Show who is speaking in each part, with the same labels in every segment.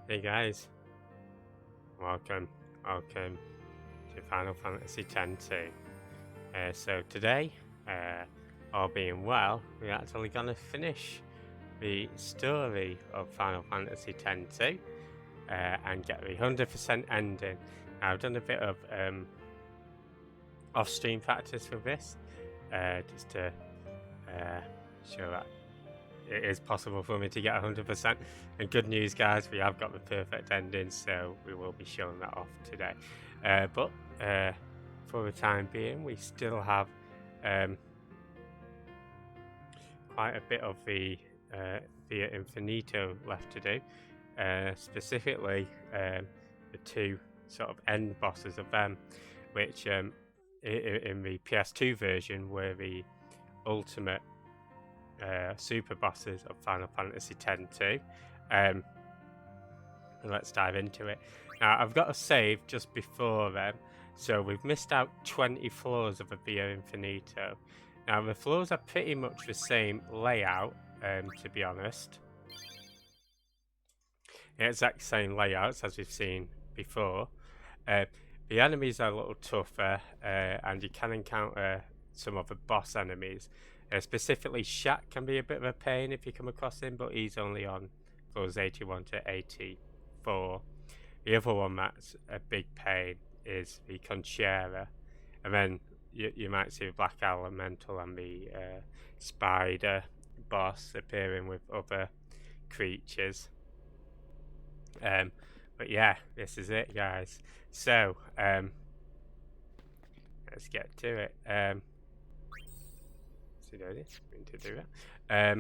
Speaker 1: Hey guys, welcome to Final Fantasy X-2. So today, uh, all being well, we're actually going to finish the story of Final Fantasy X-2 and get the 100% ending. Now, I've done a bit of off-stream practice with this, just to show that it is possible for me to get 100%. And good news, guys, we have got the perfect ending, so we will be showing that off today. But for the time being, we still have quite a bit of the Via Infinito left to do. Specifically, the two sort of end bosses of them, which in the PS2 version were the ultimate super bosses of Final Fantasy X-2. Let's dive into it. Now, I've got a save just before them, so we've missed out 20 floors of a Via Infinito. Now, the floors are pretty much the same layout, to be honest. The exact same layouts as we've seen before. The enemies are a little tougher, and you can encounter some of the boss enemies. Specifically, Shat can be a bit of a pain if you come across him, but he's only on floors 81 to 84. The other one that's a big pain is the Conchera. And then you might see the Black Elemental and the Spider boss appearing with other creatures. But yeah, this is it, guys. So, let's get to it. We need to do that. Yeah.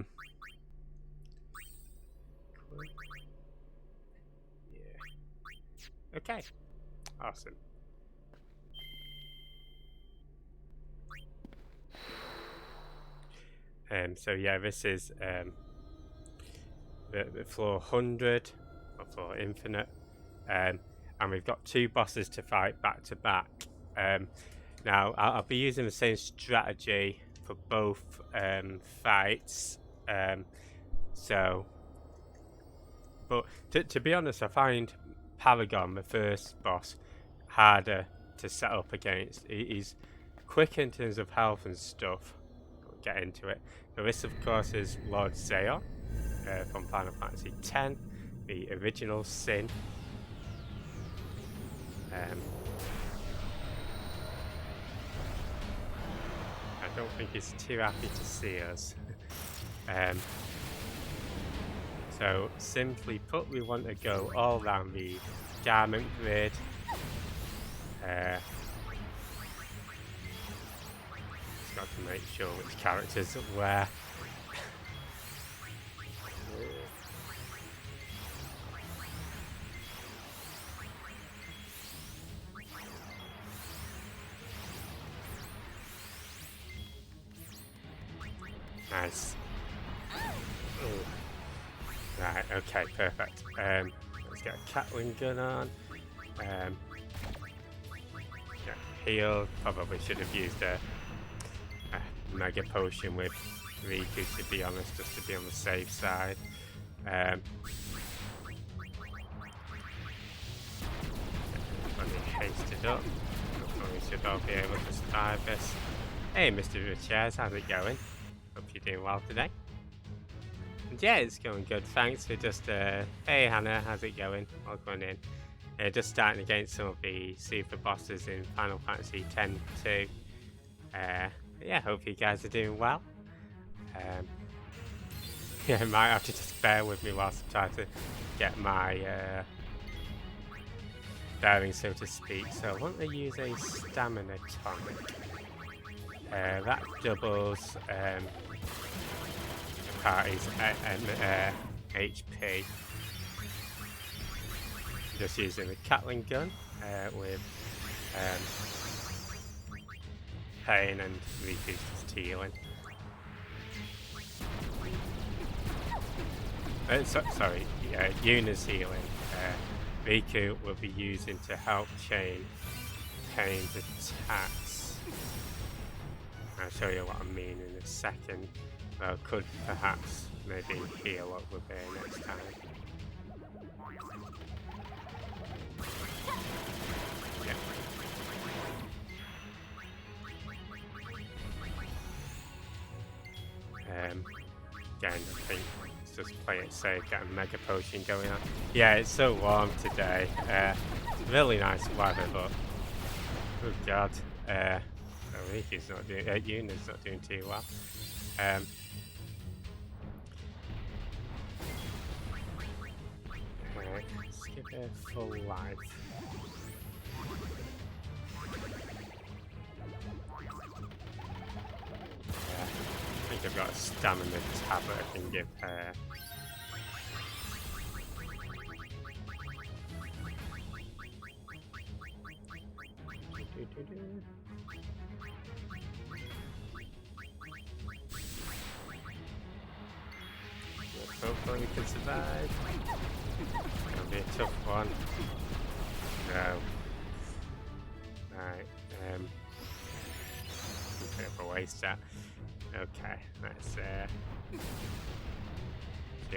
Speaker 1: Okay. Awesome. So yeah, this is the floor 100 or floor infinite, and we've got two bosses to fight back to back. Now I'll be using the same strategy for both fights. But to be honest, I find Paragon, the first boss, harder to set up against. He's quick in terms of health and stuff. We'll get into it. So this, of course, is Lord Zeon from Final Fantasy X, the original Sin. I don't think he's too happy to see us. So simply put, we want to go all around the garment grid. Just got to make sure which characters where. Nice. Ooh. Right, okay, perfect. Let's get a Catling gun on. Yeah, heal. Probably should have used a mega potion with Riku, to be honest, just to be on the safe side. Let me haste it up. Hopefully we should all be able to survive this. Hey, Mr. Richards, how's it going? Hope you're doing well today. And yeah, it's going good. Thanks for just hey Hannah, how's it going? All going in. Just starting against some of the super bosses in Final Fantasy X-2. Yeah, hope you guys are doing well. Yeah, might have to just bear with me whilst I try to get my bearings, so to speak. So I want to use a stamina tonic. That doubles party's HP. Just using the Catling gun with Pain and Riku's just healing. Sorry, Yuna's healing. Riku will be using to help chain Pain's attacks. I'll show you what I mean in a second. I could perhaps maybe heal up with her next time. Again, I think let's just play it safe, get a mega potion going on. Yeah, it's so warm today. Really nice weather, but oh god, Riki's not doing. Yuna's not doing too well. Alright, let's give her full life. I think I've got a stamina tablet I can give her. Hopefully we can survive. It'll be a tough one. No. Right, a bit of a waste that. Okay, let's see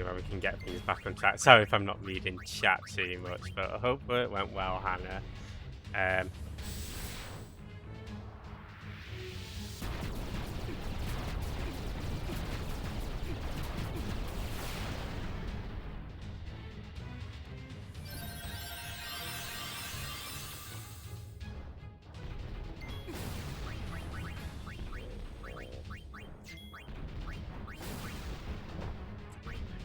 Speaker 1: where we can get things back on track. Sorry if I'm not reading chat too much, but I hope it went well, Hannah.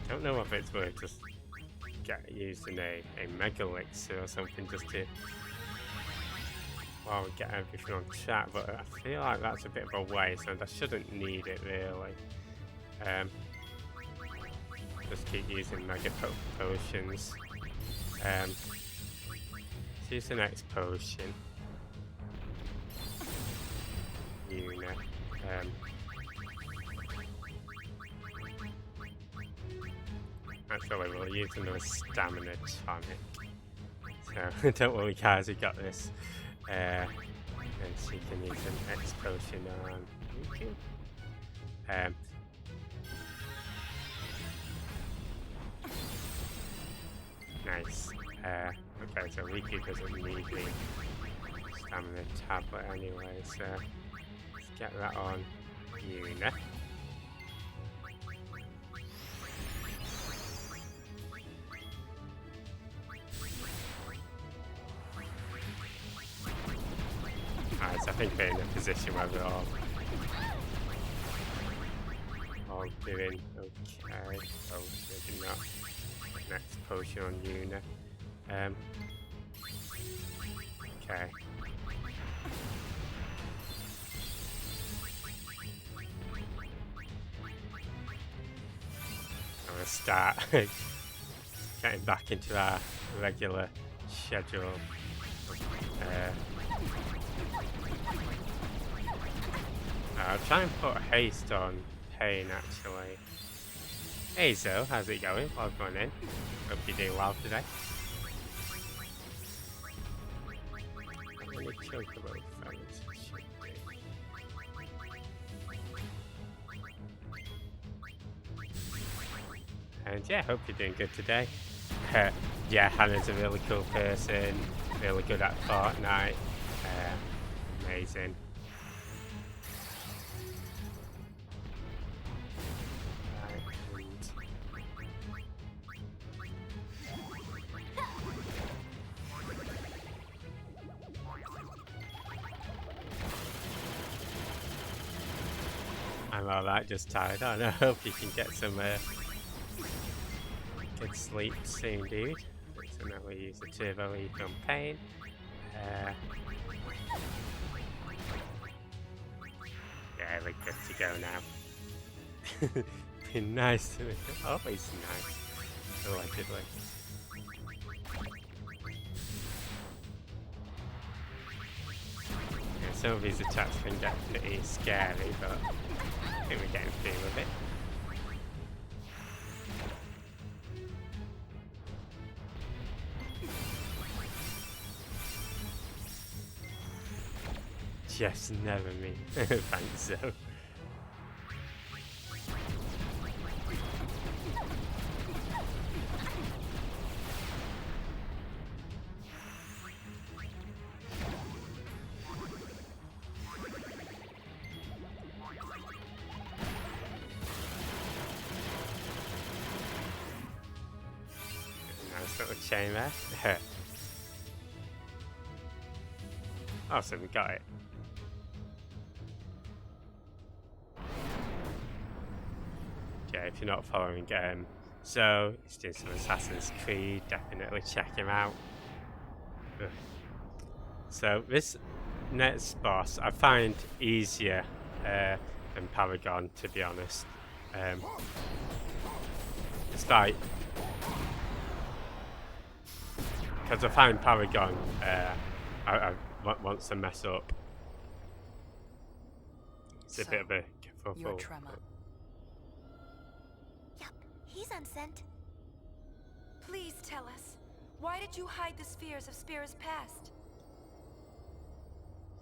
Speaker 1: I don't know if it's worth just using a mega elixir or something just to get everything on track, but I feel like that's a bit of a waste and I shouldn't need it really. Just keep using mega potions. Let's use the next potion. Yuna. Actually, we'll use another stamina tonic. So, don't worry guys, we got this. And she can use an X potion on Riku. Nice. Okay, so Riku doesn't need the stamina tablet anyway, so let's get that on Yuna. Alright, so I think we're in a position where we're all doing okay. Oh, maybe not. Next potion on Yuna. Okay. I'm gonna start getting back into our regular schedule. I'll try and put haste on Pain actually. Hey Zo, how's it going? Welcome in. Hope you're doing well today. How many chocobo friends should be? And yeah, hope you're doing good today. Yeah, Hannah's a really cool person, really good at Fortnite. Amazing. I'm alright, just tired. I hope you can get some good sleep soon, dude. So now we use the turbo leaf on Pain. Yeah, we're good to go now. Be nice to me. Always nice. Allegedly. Yeah, some of these attacks can get pretty scary, but I think we're getting through with it. Just never me. Thanks, so. little chain there. Awesome, we got it. Yeah, if you're not following, so he's doing some Assassin's Creed, definitely check him out. Ugh. So this next boss I find easier than Paragon, to be honest. It's like, because I find Paragon I wants to mess up. It's a bit of a
Speaker 2: Your Trema. Yep, he's unsent.
Speaker 3: Please tell us, why did you hide the spheres of Spira's past?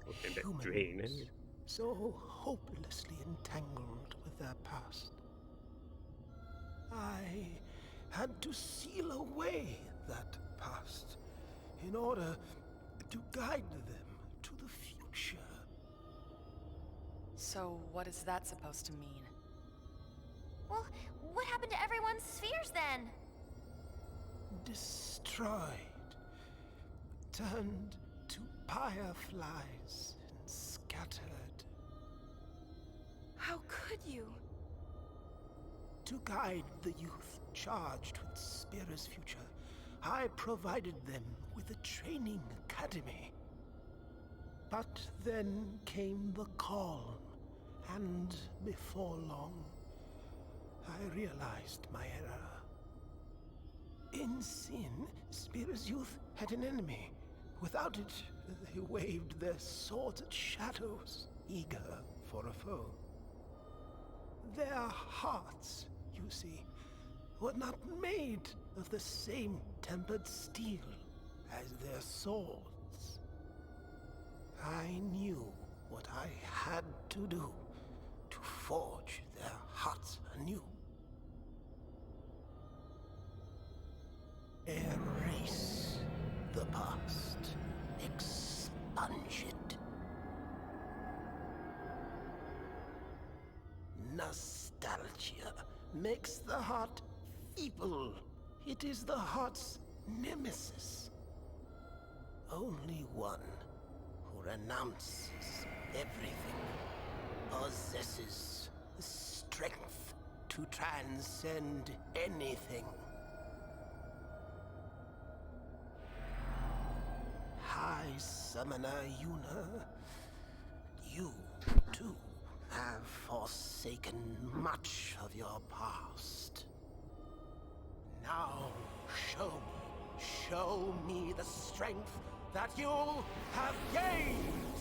Speaker 1: Looking a bit green, isn't it?
Speaker 4: So hopelessly entangled with their past. I had to seal away that past in order to guide them to the future.
Speaker 3: So what is that supposed to mean?
Speaker 2: Well, what happened to everyone's spheres then?
Speaker 4: Destroyed, turned to fireflies and scattered.
Speaker 3: How could you?
Speaker 4: To guide the youth charged with Spira's future, I provided them with a training academy. But then came the calm, and before long, I realized my error. In sin, Spira's youth had an enemy. Without it, they waved their swords at shadows, eager for a foe. Their hearts, you see, were not made of the same tempered steel as their swords. I knew what I had to do to forge their hearts anew. Erase the past. Expunge it. Nostalgia makes the heart feeble. It is the heart's nemesis. Only one who renounces everything possesses the strength to transcend anything. High Summoner Yuna, you too have forsaken much of your past. Now show me the strength that you have gained.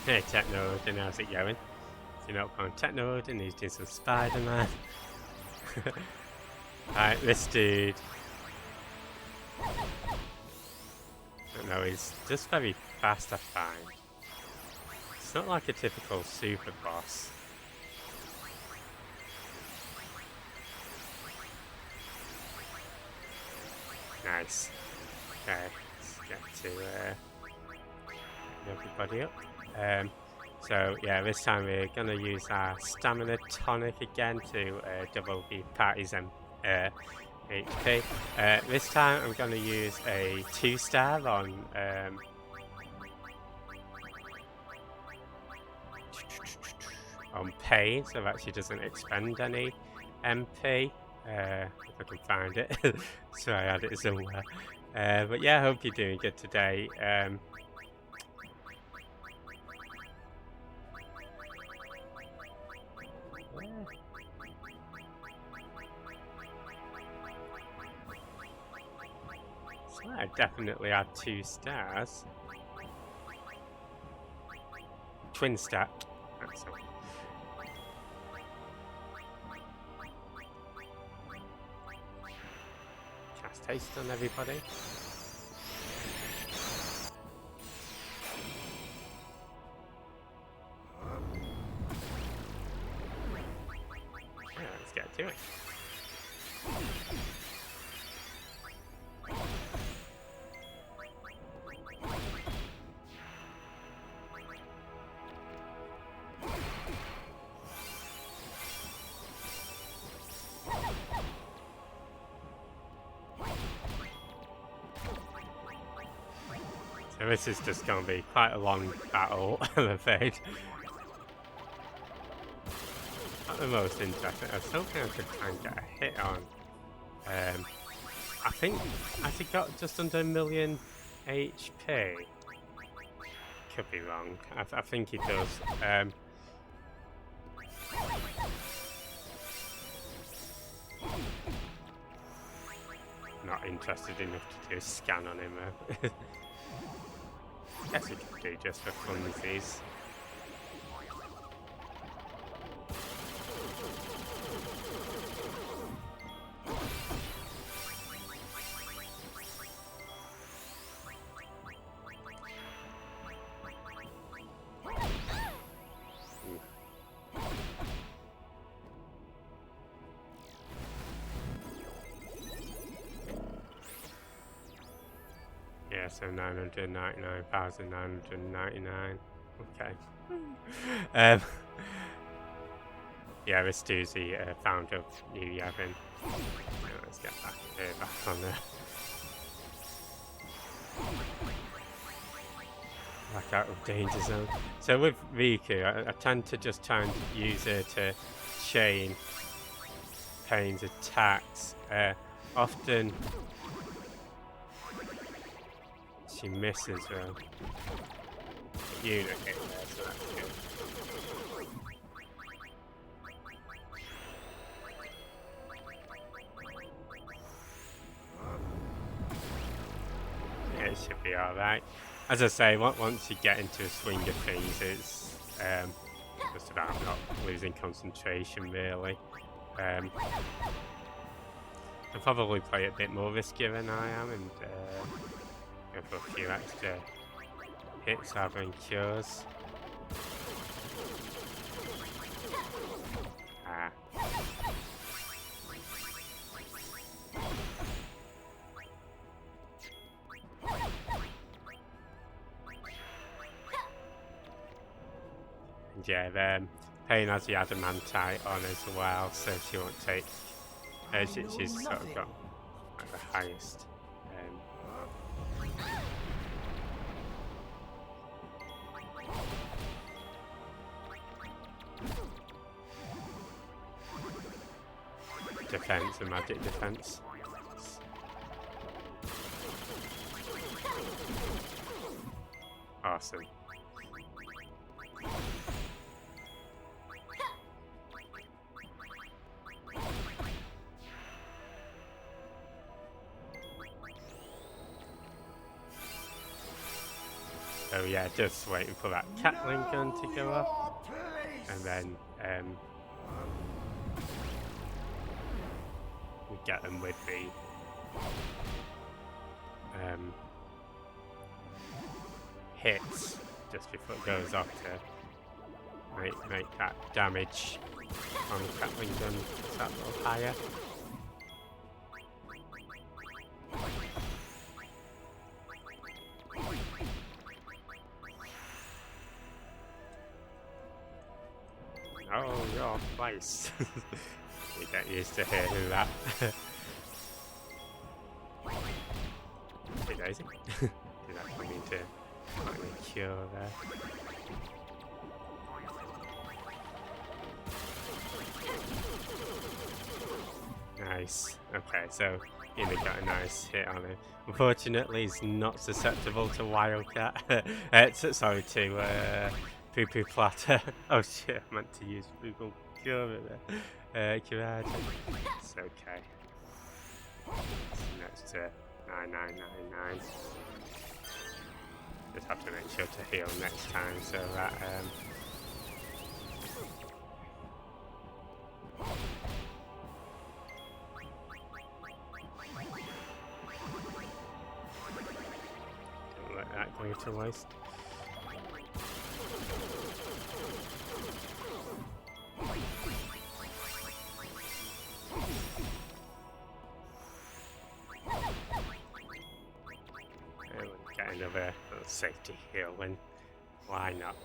Speaker 1: Hey, Techno, how's it going? You're not going Techno, and he's doing some Spider-Man. Alright, this dude. I don't know, he's just very fast, I find. It's not like a typical super boss. Nice. Okay, let's get to everybody up. So yeah, this time we're gonna use our stamina tonic again to double the party's HP. This time I'm gonna use a 2-star on pain, so it actually doesn't expend any MP. If I can find it. So I had it somewhere. But yeah, I hope you're doing good today. So I definitely had 2 stars. Twin stack. That's all. Cast haste on everybody. Yeah, let's get to it. So this is just going to be quite a long battle, I'm afraid. Not the most interesting. I still think I could try and get a hit on. I think, has he got just under 1 million HP? Could be wrong. I think he does. Not interested enough to do a scan on him. Guess we could do just for funsies. Yeah, so 999,999. Okay. Yeah, this dude's the founder of New Yavin. Let's get back on there. Back out of danger zone. So with Riku, I tend to just try and use her to chain Pain's attacks. Often she misses her unit hit there, so that's good. Yeah, it should be alright. As I say, once you get into a swing of things, it's just about not losing concentration, really. I'll probably play it a bit more riskier than I am and go for a few extra hits rather than cures. Ah. And yeah, Pain has the adamantite on as well, so she won't take. She's sort of got like the highest. Defense and magic defense. Awesome. So yeah, just waiting for that Catling gun to go off, and then we get them with the hits just before it goes off to make that damage on the Catling gun that little higher. Oh, your place. You get used to hearing that. Hey Daisy. Did actually need to find a cure there. Nice. Okay, so Ina got a nice hit on him. Unfortunately, he's not susceptible to Wildcat. Sorry, to Poo Poo Platter. Oh shit, I meant to use Google Cure there. Curage. It's okay. Next to 9999. Just have to make sure to heal next time so that don't let that go to waste. Get another little safety heal, and why not?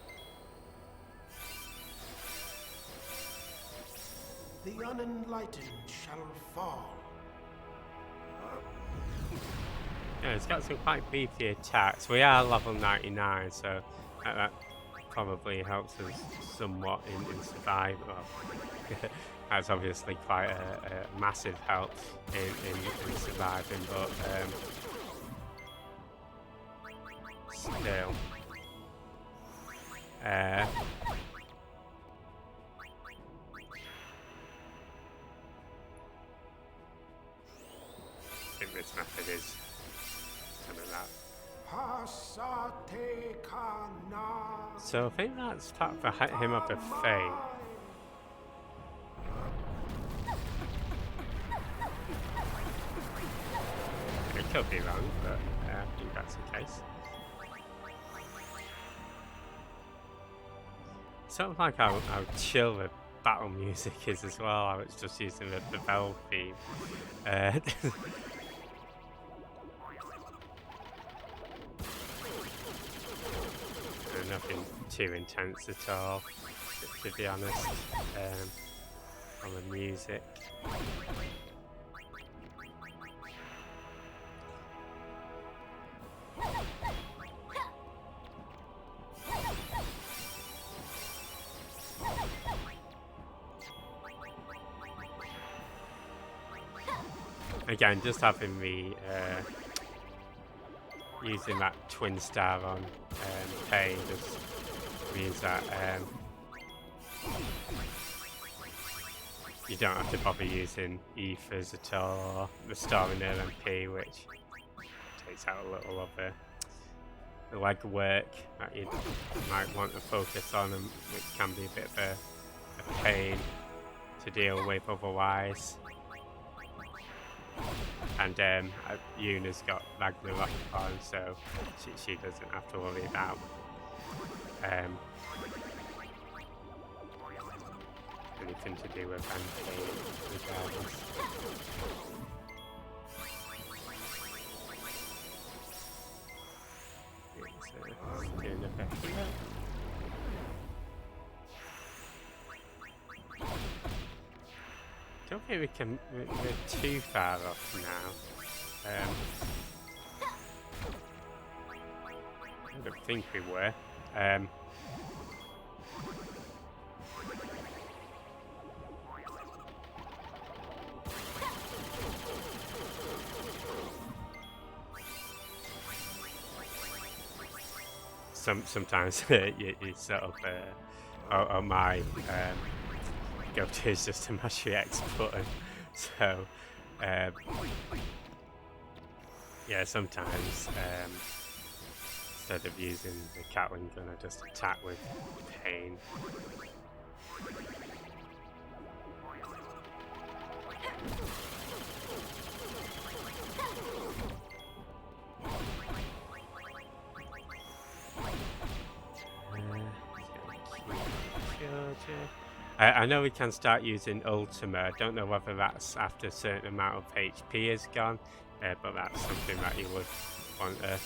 Speaker 4: The unenlightened shall fall.
Speaker 1: Yeah, It's got some quite beefy attacks. We are level 99, so that probably helps us somewhat in survival. That's obviously quite a massive help in surviving, but still. I think this method is some of that. So I think that's part for him of a feint. It could be wrong, but I think that's the case. Sort of like how chill the battle music is as well. I was just using the bell theme. Nothing too intense at all, to be honest, on the music. Again, just having the using that twin star on Pain just means that you don't have to bother using ethers at all, or restoring LMP, which takes out a little of the legwork that you might want to focus on, and which can be a bit of a pain to deal with otherwise. And Yuna's got Ragnarok on, so she doesn't have to worry about anything to do with Pain regardless. Let's do another here. I don't think we're too far off now. I don't think we were. Sometimes you sort of on my go-to is just to mash the X button, so yeah, sometimes instead of using the Catling gun I just attack with Pain. I know we can start using Ultima. I don't know whether that's after a certain amount of HP is gone, but that's something that you would want to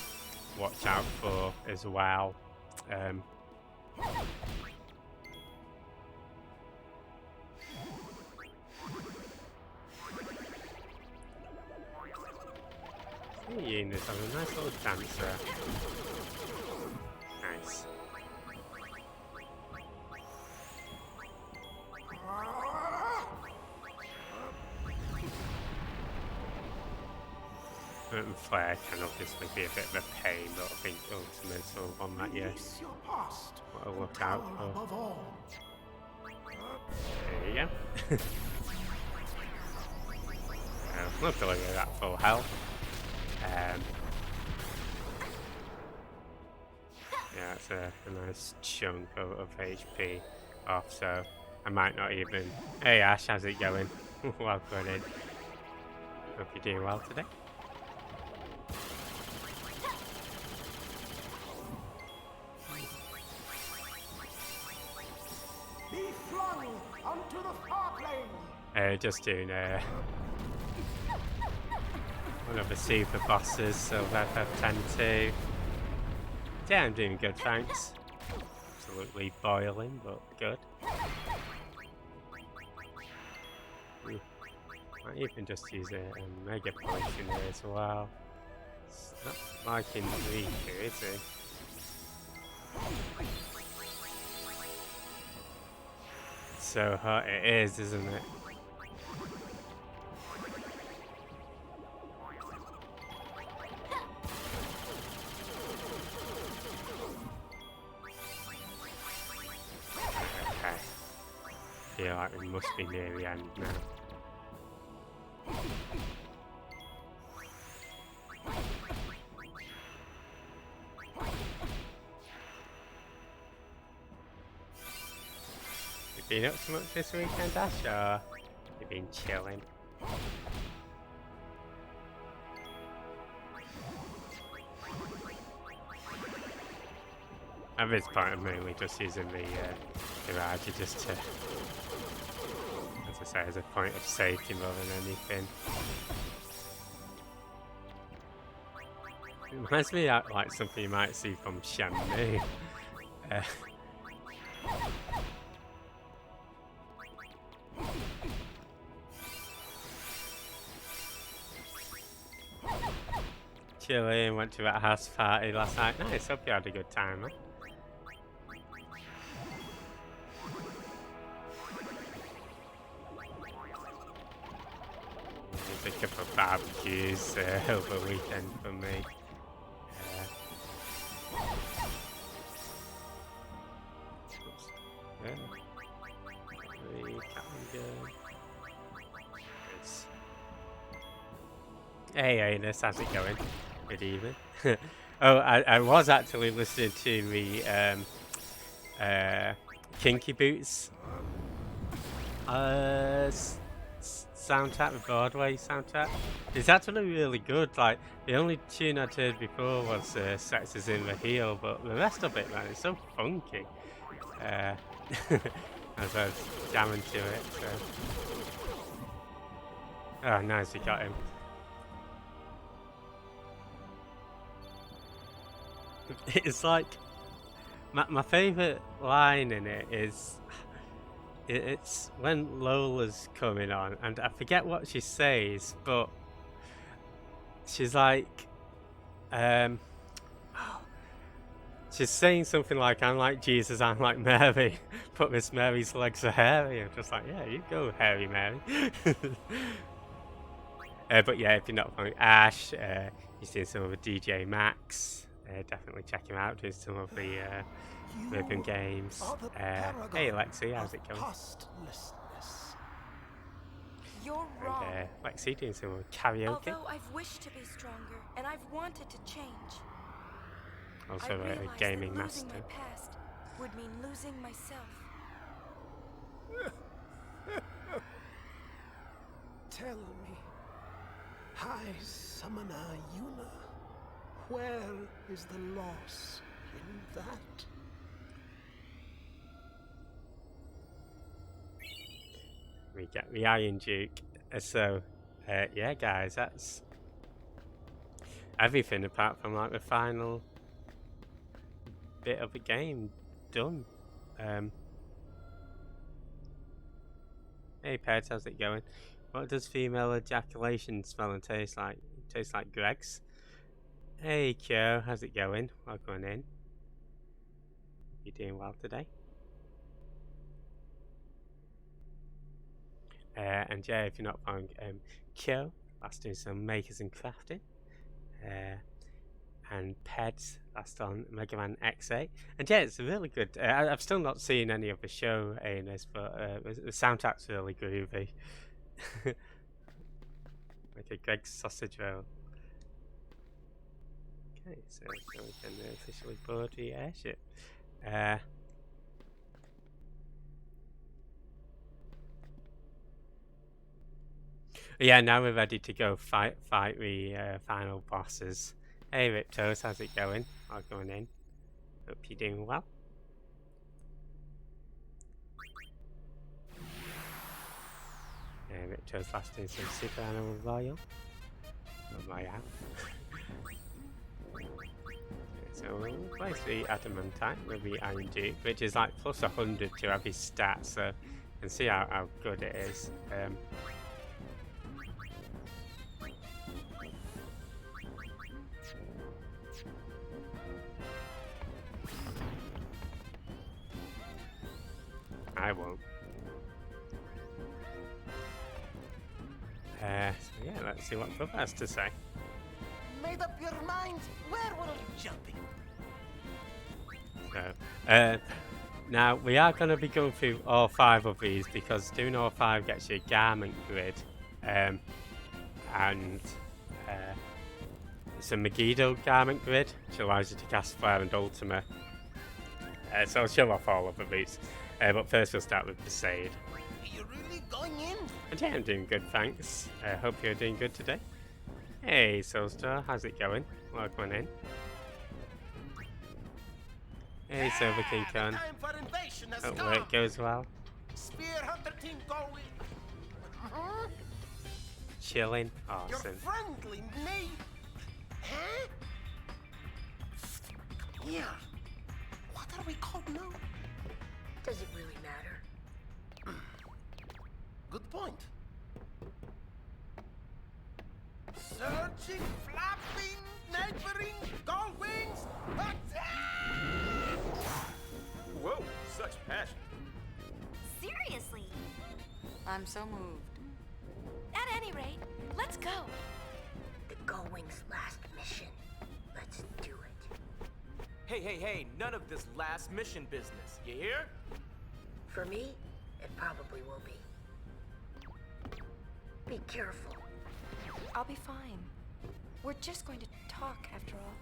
Speaker 1: watch out for as well. Yuna's on a nice little dancer. Nice. And Flare can obviously be a bit of a pain, but I think Ultima's the one that you want to look out for. There you go. Luckily we're at full health. Yeah, it's a nice chunk of HP off, so I might not even... Hey Ash, how's it going? Welcome in. Hope you're doing well today.
Speaker 4: Be flung onto the far plane.
Speaker 1: Just doing one of the super bosses, so FF10-2. Yeah, I'm doing good, thanks. Absolutely boiling, but good. Might even just use a Mega Potion here as well. It's not liking Riku, is he? So hot it is, isn't it? Okay. Feel like we must be near the end now. You been up to much this weekend, Ash, or you been chilling? At this point, I'm mainly just using the garage just to, as I say, as a point of safety more than anything. It reminds me of like something you might see from Shenmue. Chilling, went to a house party last night. Nice, hope you had a good time, huh? A couple of barbecues over the weekend for me. Hey, Anus, how's it going? Good evening. Oh, I was actually listening to the Kinky Boots soundtrack, the Broadway soundtrack. It's actually really good. Like, the only tune I'd heard before was Sex is in the Heel, but the rest of it, man, it's so funky. As I was jamming to it. So. Oh, nice, we got him. It's like my favourite line in it is it's when Lola's coming on, and I forget what she says, but she's like she's saying something like, "I'm like Jesus, I'm like Mary, but Miss Mary's legs are hairy." I'm just like, yeah, you go, hairy Mary. But yeah, if you're not following Ash, you've seen some of the DJ Max. Definitely check him out, doing some of the rhythm games. Hey Lexi, how's it going?
Speaker 3: You're wrong.
Speaker 1: And Lexi doing some karaoke.
Speaker 3: Although I've wished to be stronger and I've wanted to change.
Speaker 1: Also
Speaker 3: I
Speaker 1: a
Speaker 3: realized
Speaker 1: gaming
Speaker 3: that
Speaker 1: master.
Speaker 3: losing my past would mean losing myself.
Speaker 4: Tell me, High Summoner Yuna, where is the loss in that?
Speaker 1: We get the Iron Duke. So, yeah, guys, that's everything apart from like the final bit of the game done. Hey, Pets, how's it going? What does female ejaculation smell and taste like? It tastes like Greg's. Hey, Kyo, how's it going? Welcome in. You doing well today? And yeah, if you're not following Kyo, that's doing some makers and crafting. And Peds, that's on Mega Man X8. And yeah, it's really good. I've still not seen any of the show in this, but the soundtrack's really groovy. Like a Greg's sausage roll. Okay, so we can officially board the airship. Yeah, now we're ready to go fight the final bosses. Hey Riptos, how's it going? I'm going in. Hope you're doing well. Riptos last doing some Super Animal Royal. Royale. So we'll place the Adamantite with the Iron Duke, which is like plus 100 to every stat, so you can see how good it is. I won't. So yeah, let's see what Club has to say.
Speaker 4: Made up your mind? Where will you jumping?
Speaker 1: So, now we are going to be going through all 5 of these because doing all 5 gets you a garment grid, and it's a Megiddo garment grid, which allows you to cast Flare and Ultima. So I'll show off all of these, but first we'll start with Besaid.
Speaker 4: Are you really going in?
Speaker 1: And yeah, I'm doing good, thanks. Hope you're doing good today. Hey, Soulstar, how's it going? Welcome in. Hey, Silver King Khan.
Speaker 4: Time for invasion has
Speaker 1: Hope
Speaker 4: come.
Speaker 1: work goes well.
Speaker 4: Spear Hunter team going.
Speaker 1: Chilling.
Speaker 4: Your
Speaker 1: Awesome.
Speaker 4: friendly name. Huh? Yeah. What are we called now?
Speaker 3: Does it really matter?
Speaker 4: Good point. Surging, flapping, neighboring, gold wings, attack!
Speaker 5: Whoa, such passion.
Speaker 2: Seriously.
Speaker 3: I'm so moved.
Speaker 2: At any rate, let's go.
Speaker 3: The Gullwing's last mission. Let's do it.
Speaker 5: Hey, none of this last mission business. You hear?
Speaker 3: For me, it probably will be. Be careful.
Speaker 2: I'll be fine. We're just going to talk after all.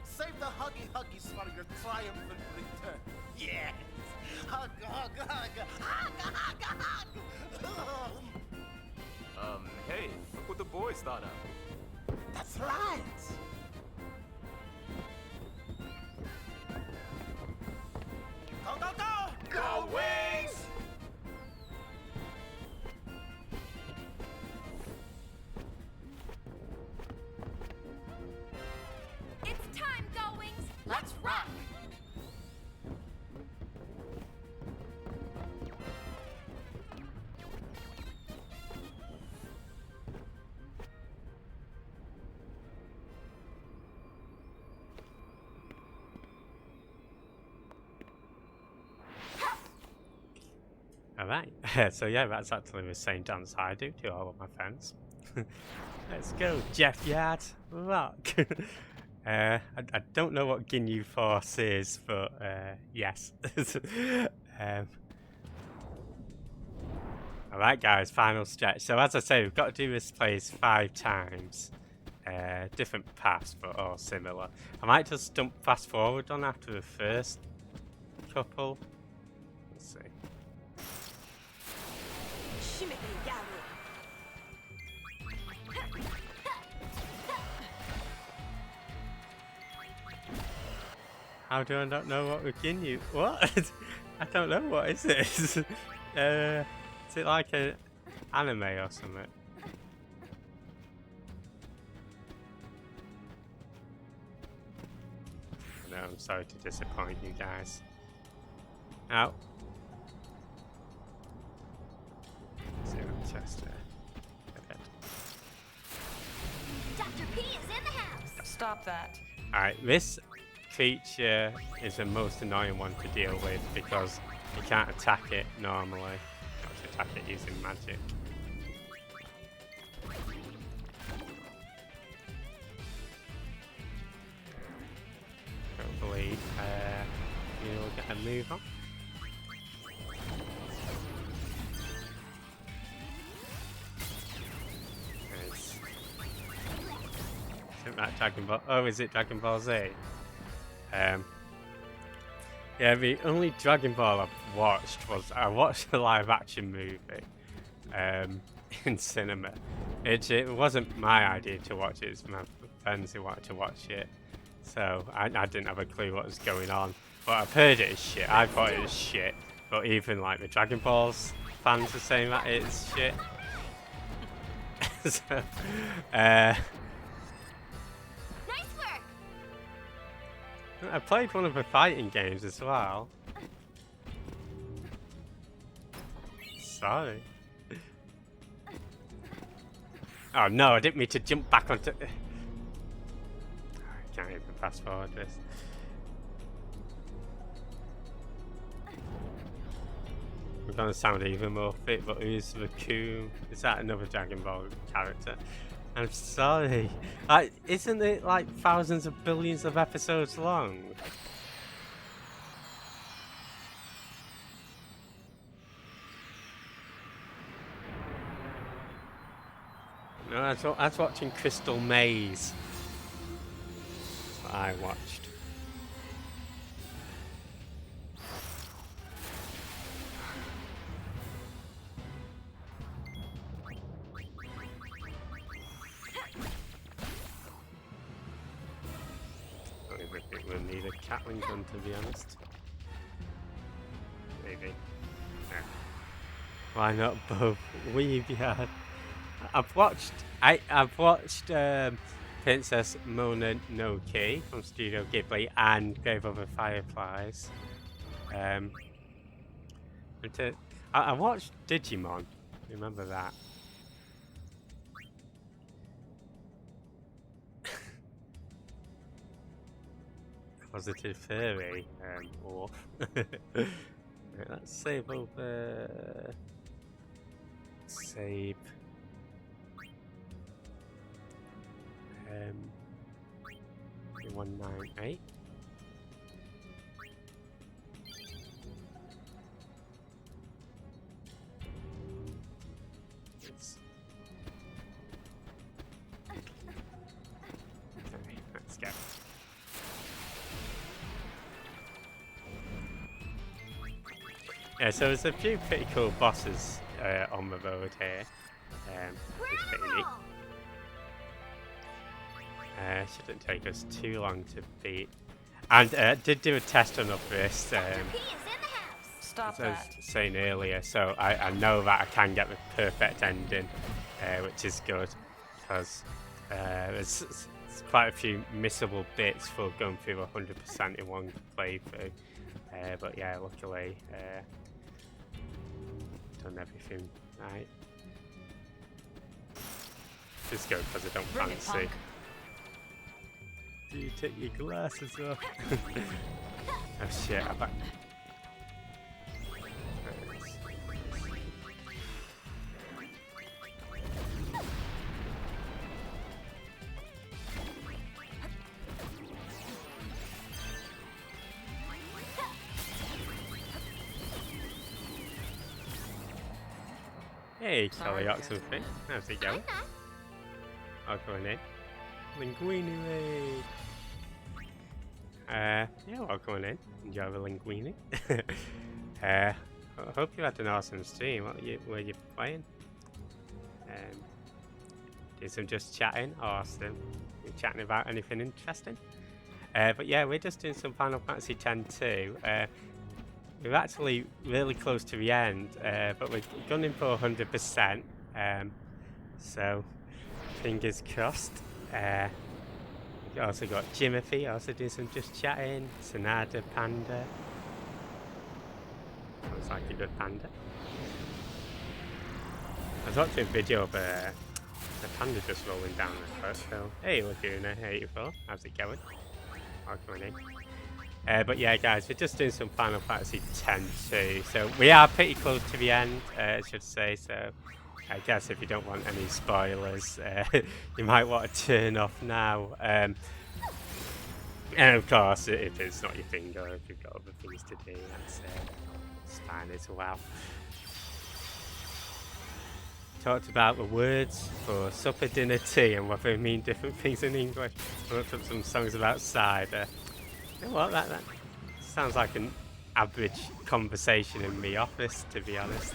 Speaker 4: Save the huggies for your triumphant return. Yes! Hug, hug, hug! Hug, hug, hug!
Speaker 5: Hey, look what the boys thought of.
Speaker 4: That's right! Go, go, go!
Speaker 5: Go Wings!
Speaker 2: It's time, Go Wings! Let's rock!
Speaker 1: Alright, so yeah, that's actually the same dance I do to all of my friends. Let's go, Jeff Yard, rock! I don't know what Ginyu Force is, but yes. Alright guys, final stretch. So as I say, we've got to do this place 5 times. Different paths, but all similar. I might just jump fast forward on after the first couple. Let's see. How do I not know what we're Ginyu? What? I don't know, what is this? Is it like an anime or something? No, I'm sorry to disappoint you guys. Now, let's see what chest there. Okay.
Speaker 2: Dr. P is in the house!
Speaker 3: Stop that.
Speaker 1: Alright, this feature is the most annoying one to deal with because you can't attack it normally. You have to attack it using magic. Hopefully, you'll get a move on. Nice. Isn't that Dragon Ball? Oh, is it Dragon Ball Z? Yeah, the only Dragon Ball I've watched was I watched the live action movie in cinema. It wasn't my idea to watch it, it's my friends who wanted to watch it. So I didn't have a clue what was going on. But I've heard it is shit. I thought it was shit. But even like the Dragon Balls fans are saying that it's shit. So,
Speaker 2: Nice work!
Speaker 1: I played one of the fighting games as well. Sorry. Oh no, I didn't mean to jump back onto... I can't even fast forward this. We're gonna sound even more fit, but who's Raccoon? Is that another Dragon Ball character? I'm sorry. Isn't it like thousands of billions of episodes long? No, I was watching Crystal Maze. That's what I watched. I don't even think we'll need a Catling gun, to be honest. Maybe. No. Why not both? We've I've watched Princess Mononoke from Studio Ghibli and Grave of the Fireflies. I watched Digimon. Remember that? Positive theory. Off. Let's save over. Save. 198. Okay, let's go. Yeah, so there's a few pretty cool bosses on the road here. It's pretty neat. Shouldn't take us too long to beat. And did do a test run of this.
Speaker 2: Stop
Speaker 1: As I was
Speaker 2: that.
Speaker 1: saying earlier, so I know that I can get the perfect ending, which is good, because there's quite a few missable bits for going through 100% in one playthrough. But yeah, luckily done everything right. It's good because I don't fancy. Do you take your glasses off? Oh shit, I bet. Hey, Kelly Oxenfree. How's it going? Oh, going in. Linguini raid. Yeah, welcome in. Enjoy the linguini. I hope you had an awesome stream. What were you playing? Did some just chatting? Awesome. You chatting about anything interesting? But yeah, we're just doing some Final Fantasy X-2. We're actually really close to the end, but we're gunning for 100%. So, fingers crossed. We also got Jimothy, also doing some just chatting. Sanada Panda. Looks like a good panda. I was watching a video of a panda just rolling down the cliff. So, hey Laguna 84, how's it going? Welcome in. But yeah, guys, we're just doing some Final Fantasy X-2. So we are pretty close to the end, I should say. So I guess if you don't want any spoilers, you might want to turn off now. And of course, if it's not your thing or if you've got other things to do, that's it's fine as well. Talked about the words for supper, dinner, tea, and what they mean different things in English. I looked up some songs about cider. You know what, that sounds like an average conversation in the office, to be honest.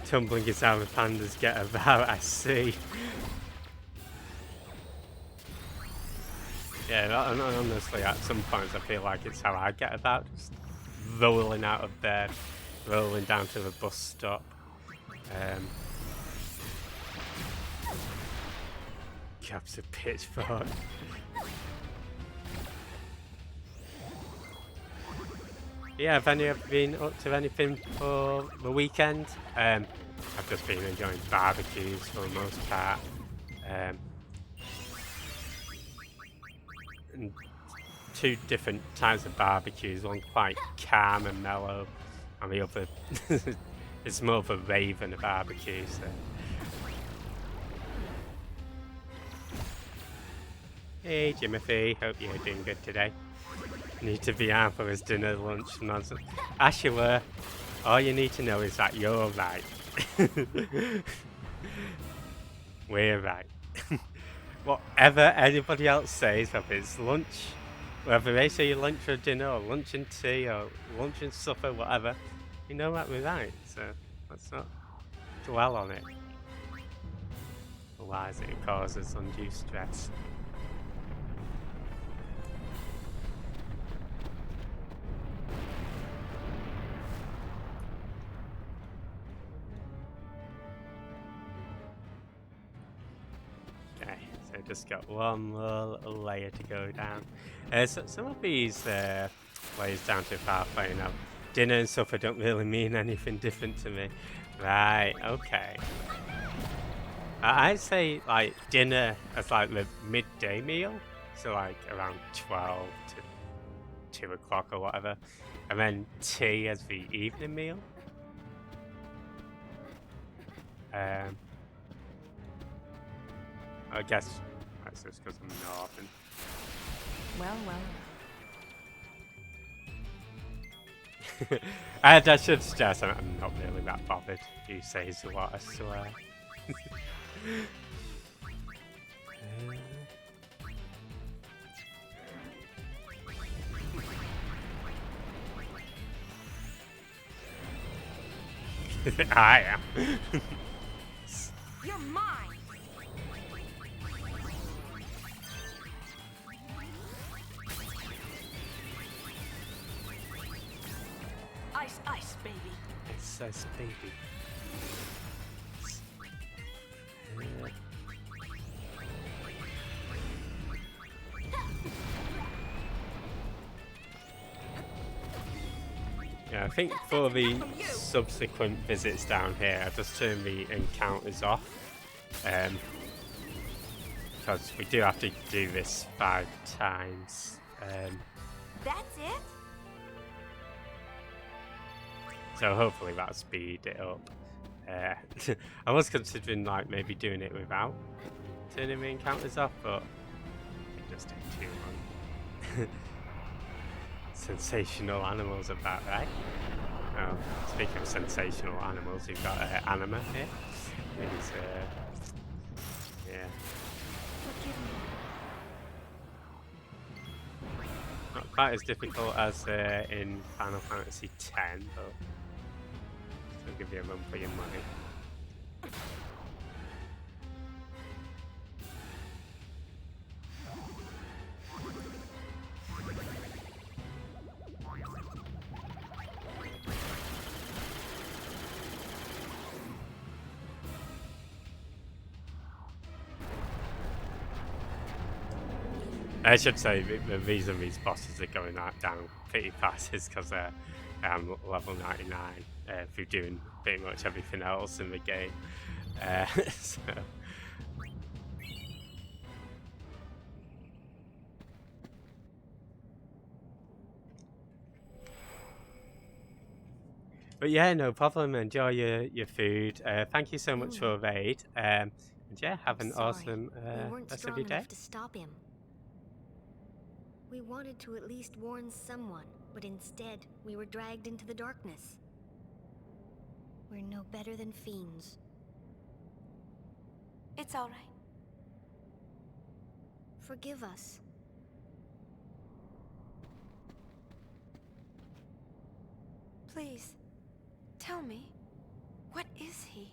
Speaker 1: Tumbling is how the pandas get about, I see. Yeah, honestly, at some points I feel like it's how I get about. Just rolling out of bed, rolling down to the bus stop. Grabs a pitchfork. Yeah, have any of you been up to anything for the weekend? I've just been enjoying barbecues for the most part. And two different types of barbecues. One quite calm and mellow, and the other is more of a rave and a barbecue. So. Hey Jimothy, hope you're doing good today. Need to be out for his dinner, lunch, nonsense. As you were, all you need to know is that you're right. We're right. Whatever anybody else says, whether it's lunch, whether they say lunch or dinner, or lunch and tea, or lunch and supper, whatever, you know that we're right, so let's not dwell on it. Otherwise it causes undue stress. Just got one more layer to go down. So some of these layers down to halfway now. Dinner and supper don't really mean anything different to me. Right, okay. I'd say like dinner as like the midday meal. So like around 12 to 2 o'clock or whatever. And then tea as the evening meal. I guess that's just because I'm northern.
Speaker 2: Well, well.
Speaker 1: And I should stress I'm not really that bothered who says what, I swear. I am.
Speaker 3: You're mine! Ice, ice, baby.
Speaker 1: Ice, ice, baby. Yeah, I think for the subsequent visits down here, I just turn the encounters off. Because we do have to do this 5 times.
Speaker 3: That's it?
Speaker 1: So hopefully that'll speed it up. I was considering like maybe doing it without turning the encounters off, but it just took too long. Sensational animals are back, right? Oh, speaking of sensational animals, we've got Anima here. He's, yeah.
Speaker 3: Forgive me.
Speaker 1: Not quite as difficult as in Final Fantasy X, but still give you a run for your money. I should say the reason these bosses are going down pretty fast is because I'm level 99 through doing pretty much everything else in the game. So. But yeah, no problem. Enjoy your food. Thank you so much for the raid. And yeah, have an awesome rest of your day.
Speaker 6: To stop him. We wanted to at least warn someone, but instead we were dragged into the darkness. We're no better than fiends.
Speaker 3: It's all right.
Speaker 6: Forgive us.
Speaker 3: Please, tell me, what is he?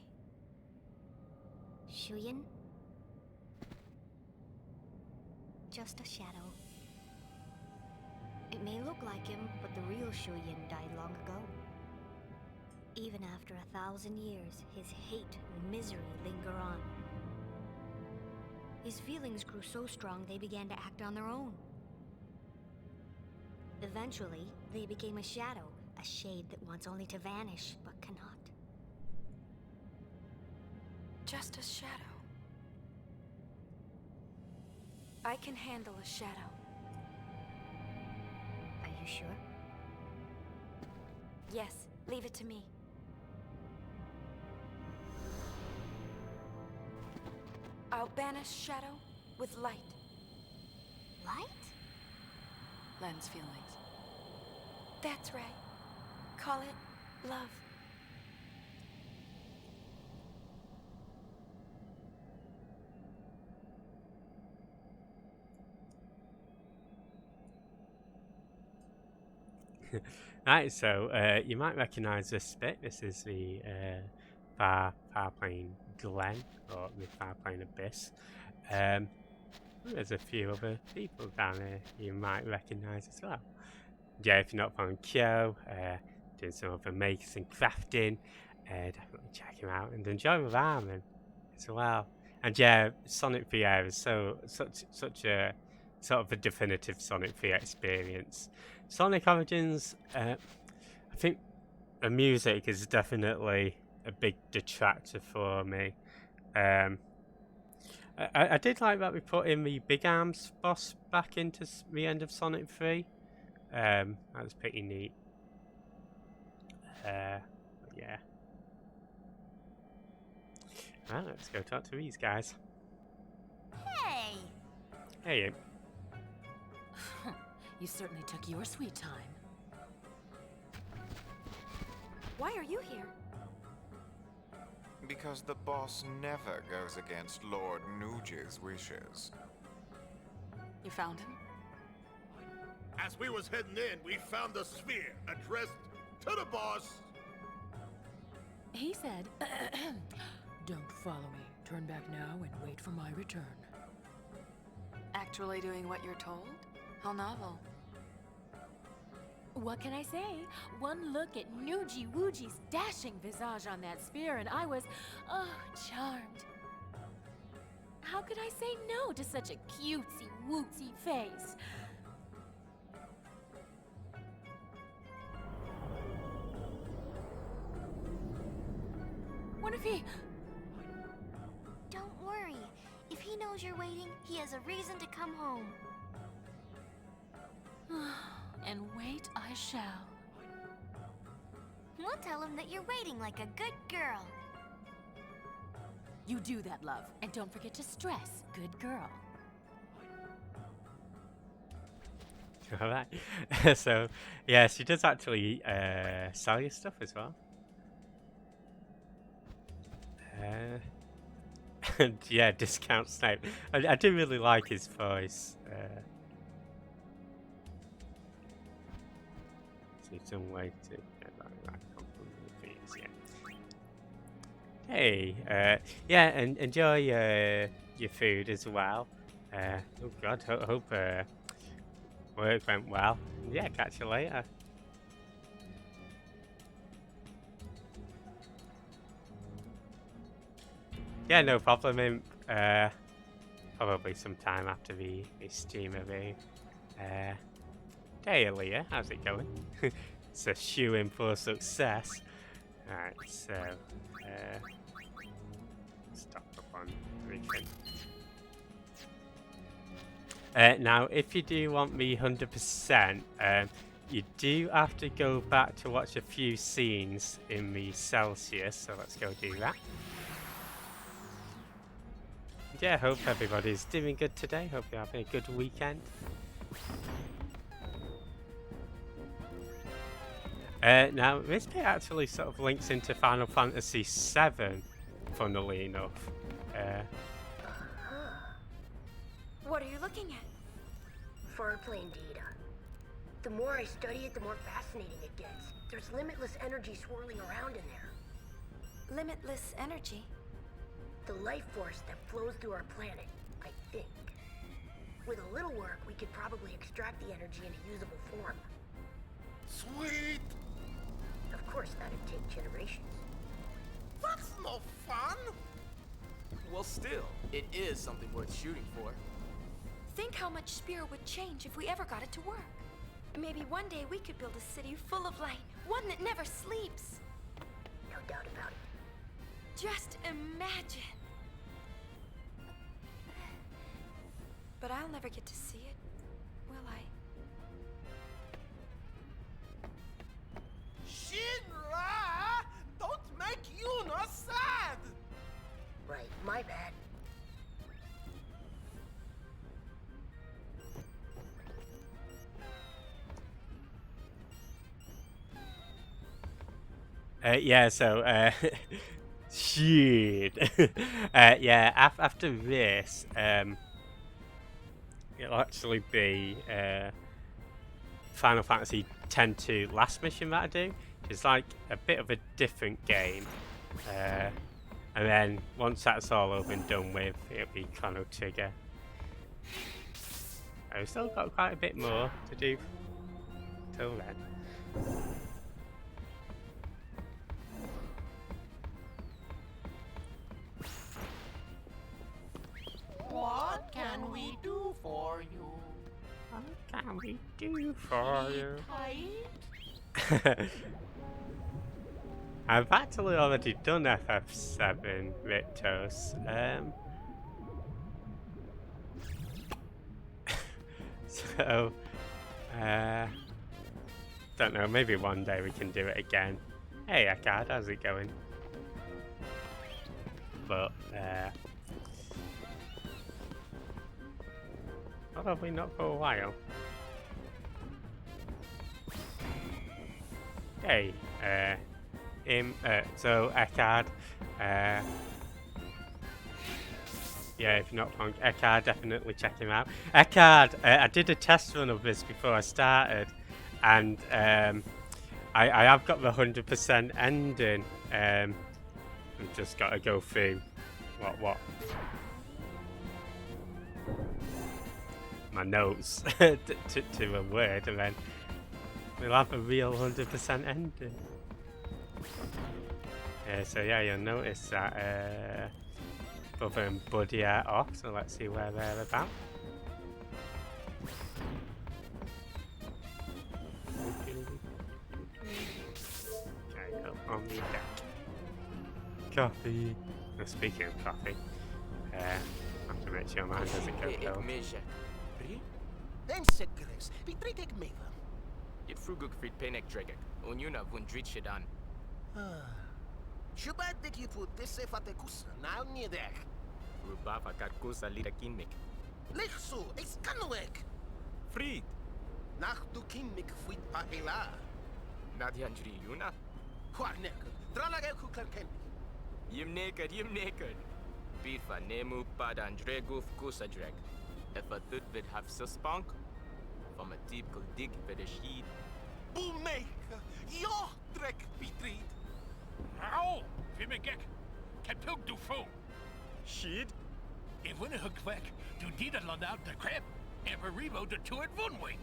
Speaker 6: Shuyin? Just a shadow. It may look like him, but the real Shuyin died long ago. Even after 1,000 years, his hate and misery linger on. His feelings grew so strong they began to act on their own. Eventually, they became a shadow, a shade that wants only to vanish, but cannot.
Speaker 3: Just a shadow. I can handle a shadow.
Speaker 6: sure?
Speaker 3: Yes, leave it to me. I'll banish shadow with light.
Speaker 6: Light?
Speaker 2: Len's feelings.
Speaker 3: That's right. Call it love.
Speaker 1: Right, so you might recognise this bit. This is the far plane Glen, or the far plane Abyss. There's a few other people down here you might recognise as well. Yeah, if you're not following Kyo, doing some other makes and crafting, definitely check him out and enjoy with Armin as well. And yeah, Sonic VR is such a sort of a definitive Sonic VR experience. Sonic Origins, I think the music is definitely a big detractor for me. I did like that we put in the Big Arms boss back into the end of Sonic 3. That was pretty neat. But yeah. Right, let's go talk to these guys.
Speaker 6: Hey!
Speaker 1: Hey,
Speaker 2: You certainly took your sweet time.
Speaker 3: Why are you here?
Speaker 7: Because the boss never goes against Lord Nuge's wishes.
Speaker 2: You found him?
Speaker 8: As we was heading in, we found the sphere addressed to the boss.
Speaker 2: He said, "Don't follow me. Turn back now and wait for my return." Actually doing what you're told? How novel. What can I say? One look at Nuji Wuji's dashing visage on that spear and I was, charmed. How could I say no to such a cutesy wootsy face? What if he...
Speaker 6: Don't worry. If he knows you're waiting, he has a reason to come home.
Speaker 2: And wait I shall.
Speaker 6: We'll tell him that you're waiting like a good girl.
Speaker 2: You do that, love. And don't forget to stress, good girl.
Speaker 1: alright. So, yeah, she does actually sell you stuff as well. And yeah, discount Snape. I do really like his voice. See some way to get that fees, yeah. Hey, yeah, and enjoy your food as well. Oh God, hope work went well. Yeah, catch you later. Yeah, no problem. Probably sometime after the Steam review. Hey, Leah, how's it going? It's a shoe-in for success. Alright, so stop up on everything. Now, if you do want me 100%, you do have to go back to watch a few scenes in the Celsius, so let's go do that. Yeah, hope everybody's doing good today. Hope you're having a good weekend. Now, this bit actually sort of links into Final Fantasy VII, funnily enough.
Speaker 3: What are you looking at?
Speaker 9: Farplane data. The more I study it, the more fascinating it gets. There's limitless energy swirling around in there.
Speaker 3: Limitless energy.
Speaker 9: The life force that flows through our planet, I think. With a little work, we could probably extract the energy in a usable form.
Speaker 8: Sweet!
Speaker 9: Of course, that'd take generations.
Speaker 8: That's no fun!
Speaker 5: Well, still, it is something worth shooting for.
Speaker 3: Think how much Spear would change if we ever got it to work. Maybe one day we could build a city full of light, one that never sleeps.
Speaker 9: No doubt about it.
Speaker 3: Just imagine. But I'll never get to see it, will I?
Speaker 9: My bad.
Speaker 1: Yeah, so, shit. Yeah, after this, it'll actually be, Final Fantasy X-2 last mission that I do. It's like a bit of a different game. And then once that's all over and done with, it'll be Chrono Trigger. I've still got quite a bit more to do till then.
Speaker 10: What can we do for you?
Speaker 1: What can we do for you?
Speaker 10: Tight?
Speaker 1: I've actually already done FF7 Ritos. So, don't know, maybe one day we can do it again. Hey Akkad, how's it going? But, probably not for a while. Hey, so Akkad, yeah, if you're not punk, Akkad, definitely check him out. Akkad, I did a test run of this before I started, and I have got the 100% ending. I've just got to go through what my notes to a word, and then we'll have a real 100% ending. So yeah, you'll notice that Brother and Buddy are off, so let's see where they're about. Okay, up on the deck. Coffee. Now, speaking of coffee, I have to make sure mine doesn't go cold.
Speaker 4: Ensekres, Pitritek Meva.
Speaker 5: It fruguk frit penek dregek. Onyuna vundrit shedan.
Speaker 4: Shubat dik you put this fatekus now near deck.
Speaker 5: Rubava katkusa lida kinmik.
Speaker 4: Lichsu, it's kanwek.
Speaker 5: Fried.
Speaker 4: Nach du kinmik fuit pahela.
Speaker 5: Nadianjri yuna.
Speaker 4: Quarnek, Dranagel Kuklanken.
Speaker 5: Yim naked. Bifa nemu padan dreguf kusadreg. If a tut vid have suspank. From a deep could dig vid a sheet.
Speaker 4: Boomake, yo drek Pitrid.
Speaker 8: Au! Vimegek! Ketug du fo!
Speaker 5: Sheet?
Speaker 8: If when a hookvek, du diederland out the crab, ever revo de two at one way.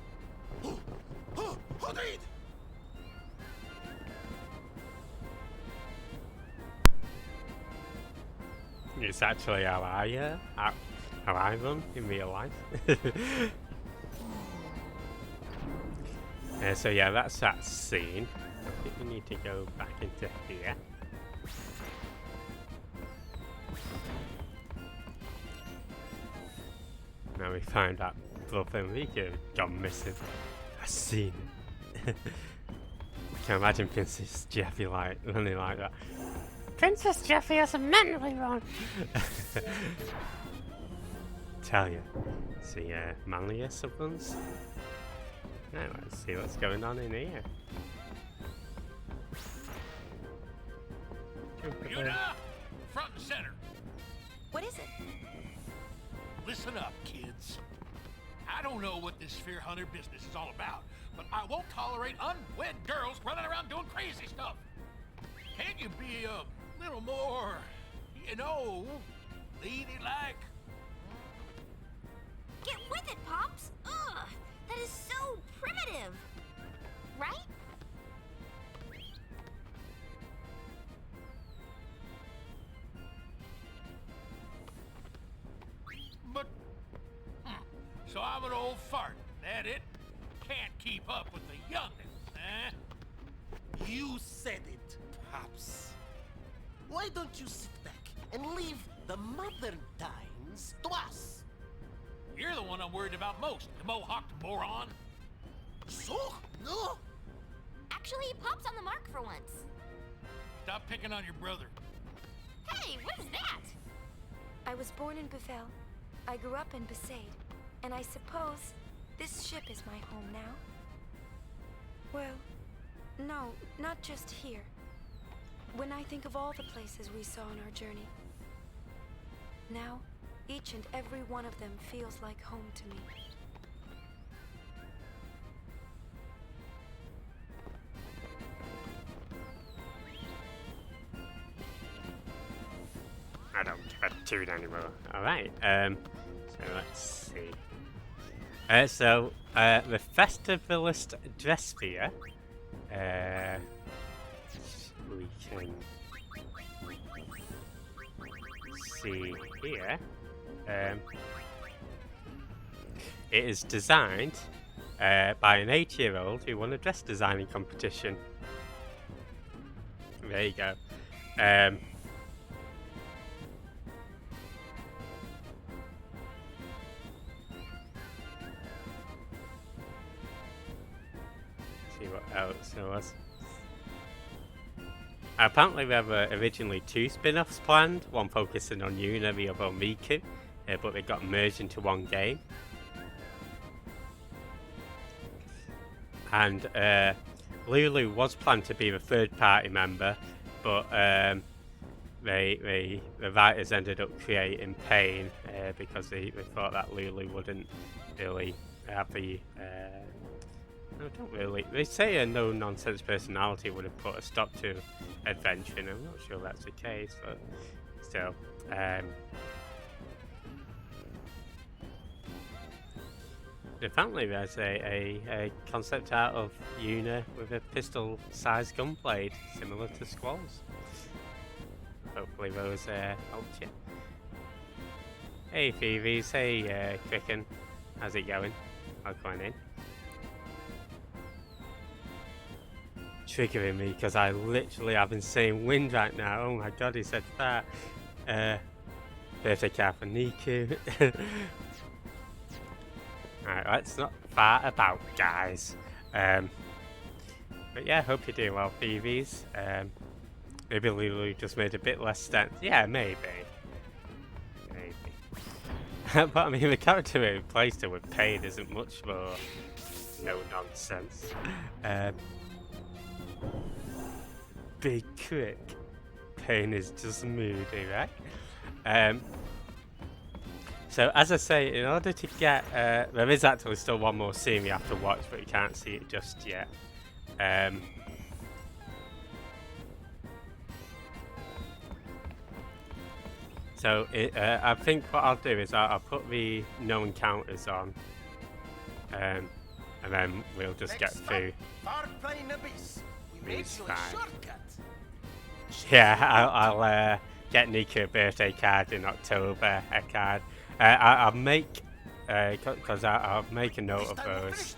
Speaker 4: Hodrid!
Speaker 1: It's actually how I run in real life. So yeah, that's that scene. I think we need to go back into here. Now we found that Brother Enrique had gone missing. A scene. Can imagine Princess Jeffy like running like that. Princess Jeffy has a mentally wrong. Tell you, it's the manliest of ones. Now let's see what's going on in here.
Speaker 8: Yuna! Front and center.
Speaker 3: What is it?
Speaker 8: Listen up, kids. I don't know what this sphere hunter business is all about, but I won't tolerate unwed girls running around doing crazy stuff. Can't you be a little more, you know, ladylike?
Speaker 6: Get with it, Pops! Ugh! That is so primitive! Right?
Speaker 8: But, so I'm an old fart, that it? Can't keep up with the youngins, eh?
Speaker 4: You said it, Pops. Why don't you sit back and leave the modern times to us?
Speaker 8: You're the one I'm worried about most, the mohawked moron.
Speaker 4: So? No?
Speaker 6: Actually, Pop's on the mark for once.
Speaker 8: Stop picking on your brother.
Speaker 6: Hey, what is that?
Speaker 3: I was born in Bevelle. I grew up in Besaid. And I suppose this ship is my home now? Well, no, not just here. When I think of all the places we saw on our journey, now, each and every one of them feels like home to me.
Speaker 1: I don't give a toot anymore. Alright, so let's see. The Festivalist dress sphere. We can see here. It is designed by an 8-year-old who won a dress designing competition. There you go. See what else there was. Apparently there were originally 2 spin-offs planned, one focusing on Yuna, the other on Miku, but they got merged into one game. And Lulu was planned to be the third-party member, but the writers ended up creating Pain because they thought that Lulu wouldn't really have the... no, don't really. They say a no-nonsense personality would have put a stop to adventure, and I'm not sure that's the case, but still. Apparently there's a concept art of Yuna with a pistol-sized gunblade, similar to Squall's. Hopefully those helped you. Hey Phoebes, hey Cricken, how's it going? I'm going in. Triggering me because I literally have insane wind right now. Oh my god, he said that. Birthday card for Niku. Alright, let's not fart about, guys. But yeah, hope you're doing well, Phoebes. Maybe Lulu just made a bit less sense. Yeah, maybe. But I mean, the character who replaced her with Pain isn't much more no nonsense. Big Crick. Pain is just moody, right? So as I say, in order to get there is actually still one more scene we have to watch, but you can't see it just yet. So I think what I'll do is I'll put the no encounters on, and then we'll just get through these 5. Yeah, I'll get Niku a birthday card in October, a card. I'll make, because I'll make a note of those.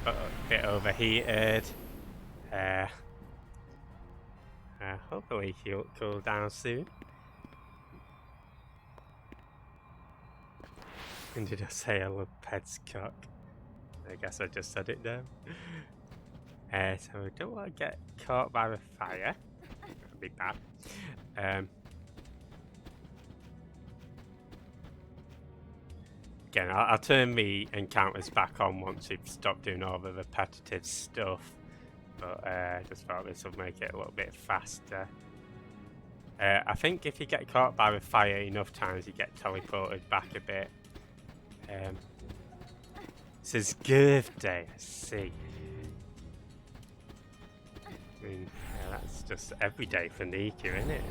Speaker 1: A bit overheated. Hopefully he'll cool down soon. And did I say I love Pet's cock? I guess I just said it now. So I don't want to get caught by the fire. That'd be bad. Again, I'll turn the encounters back on once we've stopped doing all the repetitive stuff. But I just thought this would make it a little bit faster. I think if you get caught by the fire enough times, you get teleported back a bit. This is Girth Day, I see. I mean, yeah, that's just every day for Niku, isn't it?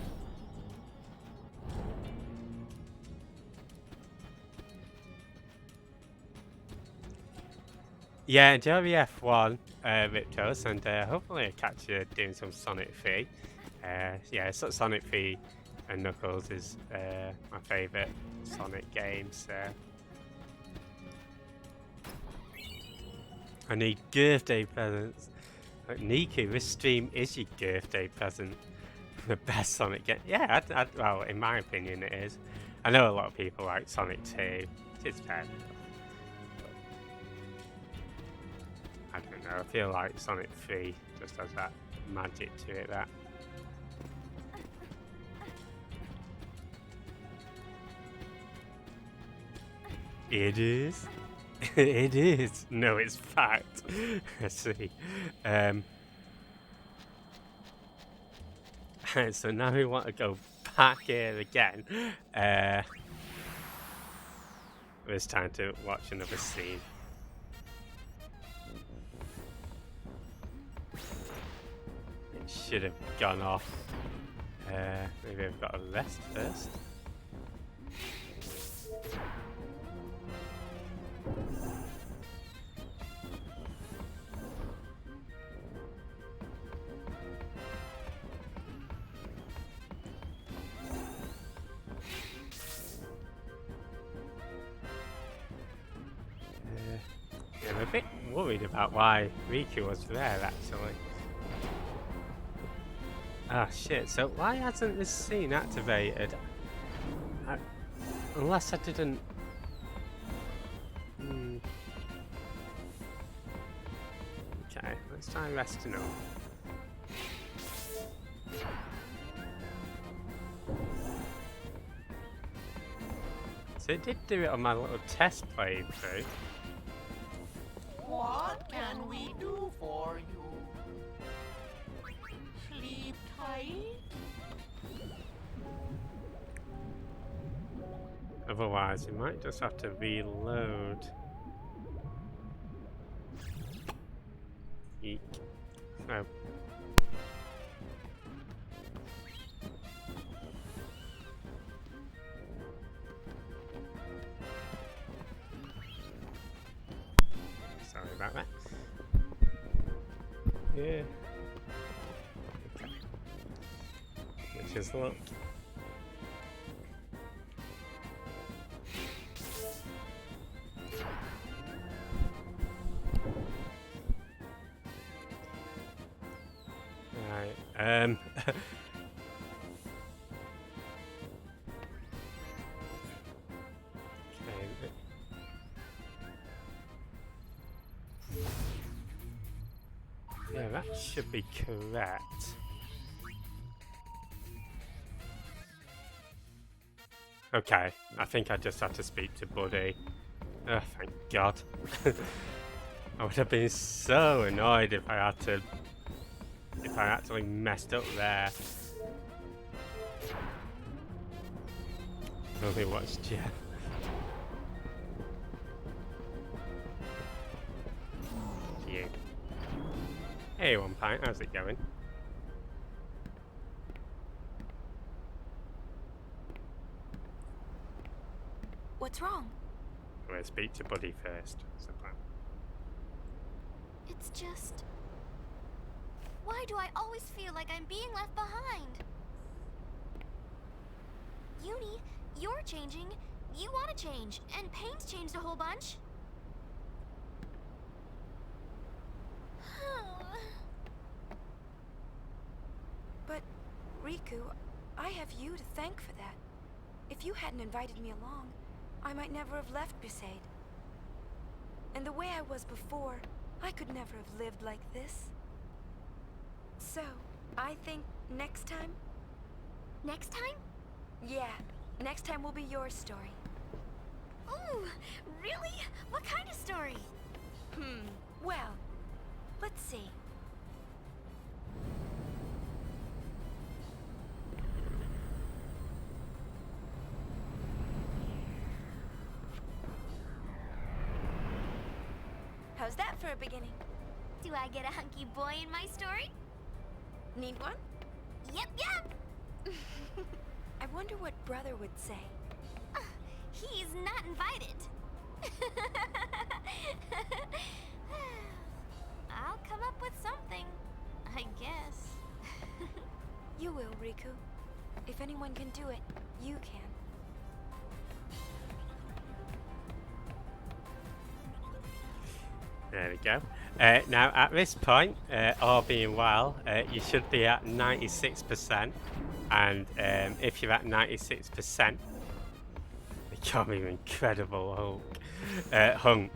Speaker 1: Yeah, enjoy the F1, Riptos, and hopefully I'll catch you doing some Sonic 3. Yeah, Sonic 3 and Knuckles is my favourite Sonic games. I need Girth Day presents. Like, Niku, this stream is your Girth Day present. The best Sonic game. Yeah, well, in my opinion it is. I know a lot of people like Sonic 2. It's fair. I don't know, I feel like Sonic 3 just has that magic to it that... It is. It is. No, it's fact. I see. So now we want to go back here again. It's time to watch another scene. It should have gone off. Maybe I've got to rest first. I'm a bit worried about why Riku was there, actually. Ah, shit. So why hasn't this scene activated? Unless I didn't... Okay, let's try resting up. So it did do it on my little test playthrough.
Speaker 10: What can we do for you? Sleep tight?
Speaker 1: Otherwise, you might just have to reload. Eek. So. Sorry about that. Yeah. Okay. Which is look. Right. Okay. Yeah, that should be correct. Okay, I think I just had to speak to Buddy. Oh, thank God. I would have been so annoyed if I actually messed up there. Only watch Jeff. You. Hey, One Pint, how's it going?
Speaker 3: What's wrong?
Speaker 1: We'll speak to Buddy first. What's the plan?
Speaker 6: It's just... Why do I always feel like I'm being left behind? Uni, you're changing. You want to change. And Payne's changed a whole bunch.
Speaker 3: But, Riku, I have you to thank for that. If you hadn't invited me along, I might never have left Besaid. And the way I was before, I could never have lived like this. So, I think next time?
Speaker 6: Next time?
Speaker 3: Yeah, next time will be your story.
Speaker 6: Ooh, really? What kind of story?
Speaker 3: Well, let's see. How's that for a beginning?
Speaker 6: Do I get a hunky boy in my story?
Speaker 3: Need one?
Speaker 6: Yep.
Speaker 3: I wonder what brother would say.
Speaker 6: He's not invited. I'll come up with something, I guess.
Speaker 3: You will, Riku. If anyone can do it, you can.
Speaker 1: There we go. Now, at this point, all being well, you should be at 96%. And if you're at 96%, become an incredible hunk.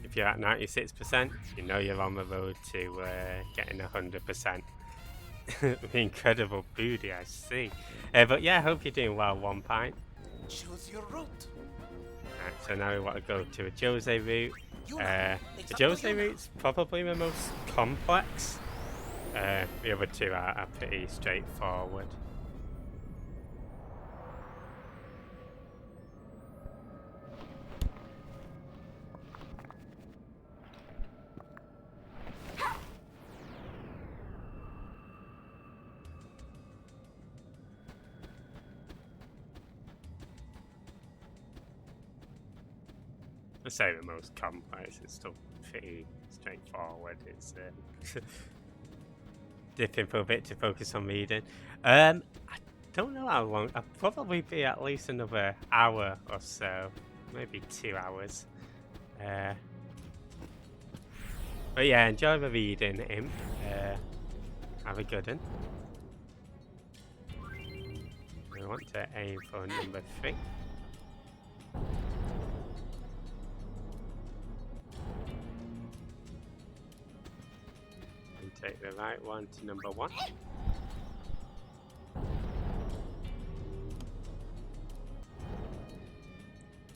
Speaker 1: If if you're at 96%, you know you're on the road to getting 100%. The incredible booty, I see. But yeah, I hope you're doing well, One Pint.
Speaker 4: Choose your route.
Speaker 1: Right, so now we want to go to a Jose route. The
Speaker 4: Exacto,
Speaker 1: Jose
Speaker 4: Yuna.
Speaker 1: route's probably the most complex. The other two are pretty straightforward. I say the most complex, it's still pretty straightforward. It's dipping for a bit to focus on reading. I don't know how long. I'll probably be at least another hour or so, maybe 2 hours. But yeah, enjoy the reading, Imp. Have a good one. We want to aim for number 3. And take the right one to number 1.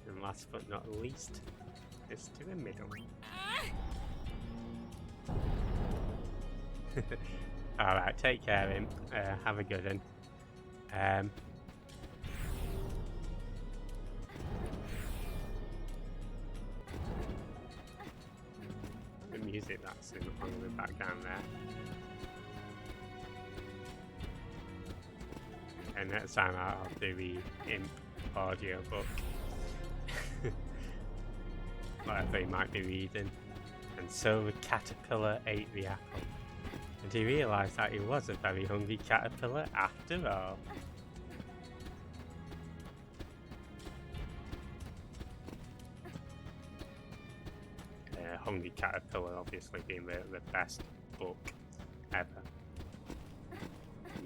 Speaker 1: And last but not least, is to the middle. Alright, take care, Imp. Have a good one. The music that's in the background there. And next time I'll do the Imp audiobook. Whatever he might be reading. And so the caterpillar ate the apple. And he realised that he was a very hungry caterpillar after all. Hungry Caterpillar obviously being the best book ever.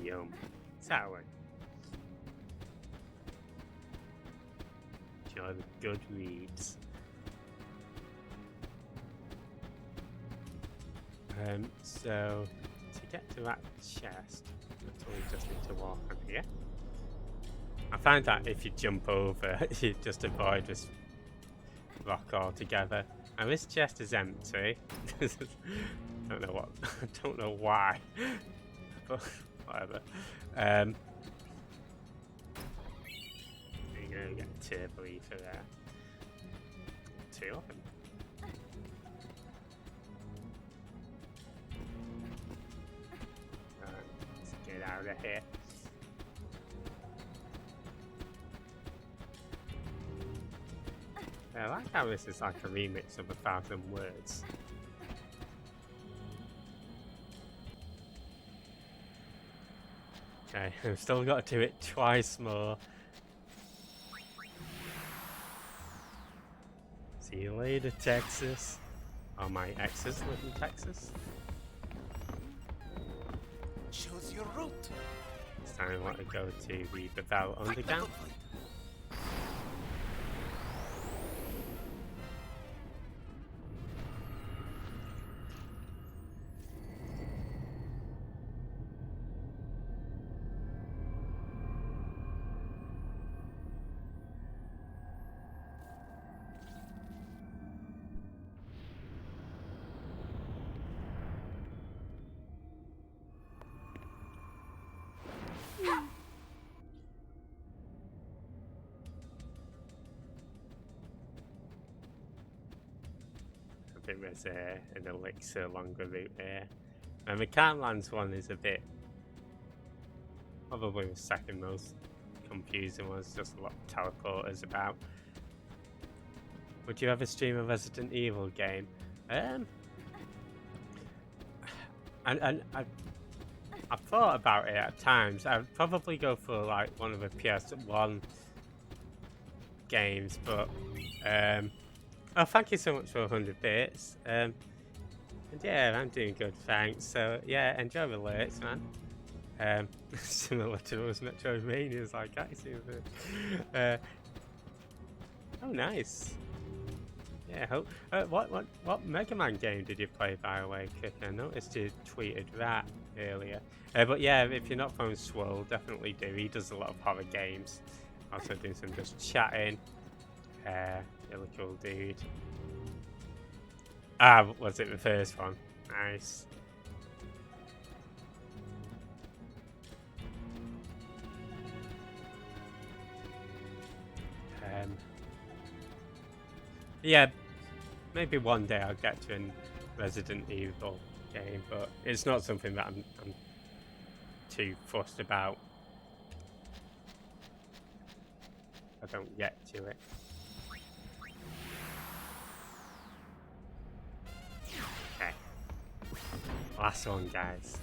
Speaker 1: Yum. Sour. Enjoy the good reads. So to get to that chest, we just need to walk on here. I found that if you jump over, you just avoid this rock altogether. And this chest is empty. Don't know what. Don't know why. But whatever. You're gonna get a turbo ether there. 2 of them. Let's get out of here. I like how this is like a remix of 1,000 Words. Okay, I've still got to do it twice more. See you later, Texas. Oh, my exes live in Texas.
Speaker 4: Choose your route.
Speaker 1: This time I want to go to the Bevel Underground. I think there's an elixir longer route here. And the Carlands one is a bit, probably the second most confusing one. It's just a lot of teleporters about. Would you ever stream a Resident Evil game? And I've thought about it at times. I'd probably go for like one of the PS1 games, but oh, thank you so much for 100 bits. And yeah, I'm doing good, thanks. So yeah, enjoy the lyrics, man. Similar to those Metroidvanias, like I see. Oh, nice. Yeah, what Mega Man game did you play, by the way, Kik? I noticed you tweeted that earlier. But yeah, if you're not following Swole, definitely do. He does a lot of horror games. Also doing some just chatting. Really cool dude. Ah, was it the first one? Nice. Yeah, maybe one day I'll get to a Resident Evil game, but it's not something that I'm too fussed about. I don't get to it. Okay. Last one, guys.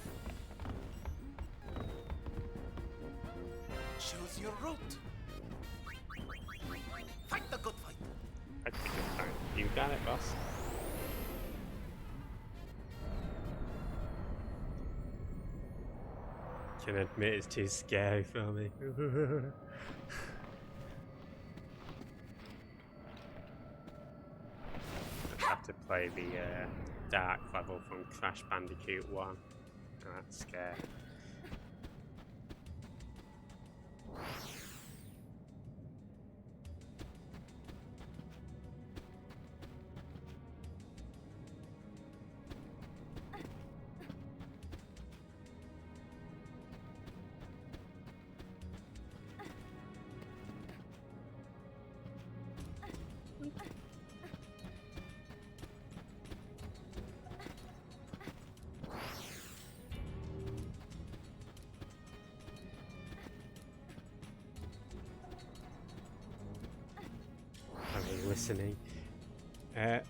Speaker 4: Choose your route. Fight the good fight.
Speaker 1: That's a good time. You got it, boss. Can admit it's too scary for me. I have to play the dark level from Crash Bandicoot 1. Oh, that's scary. Listening. That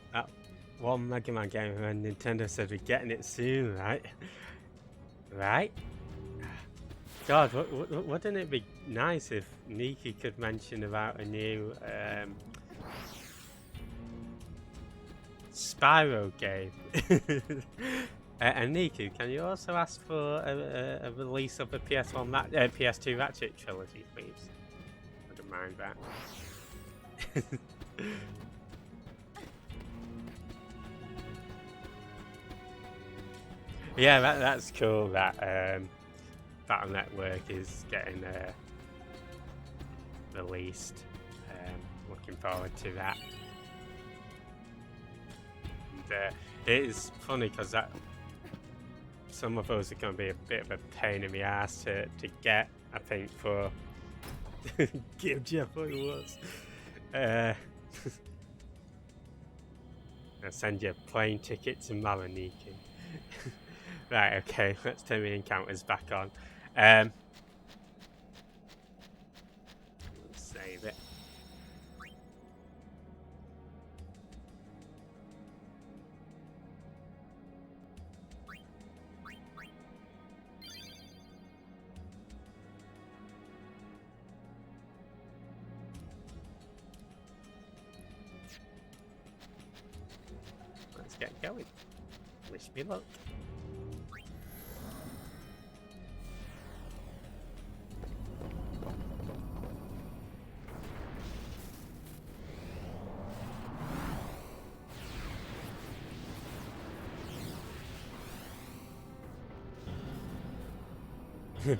Speaker 1: one Mega Man game when Nintendo said we're getting it soon, right? Right? God, wouldn't it be nice if Nikki could mention about a new Spyro game? And Niku, can you also ask for a release of the PS2 Ratchet trilogy, please? I don't mind that. Yeah, that's cool that Battle Network is getting released. Looking forward to that. And, it is funny because some of those are going to be a bit of a pain in the ass to get, I think, for Give Jeff what it was. I'll send you a plane ticket to Malaniki. Right, okay, let's turn the encounters back on. Let's save it. Let's get going. Wish me luck.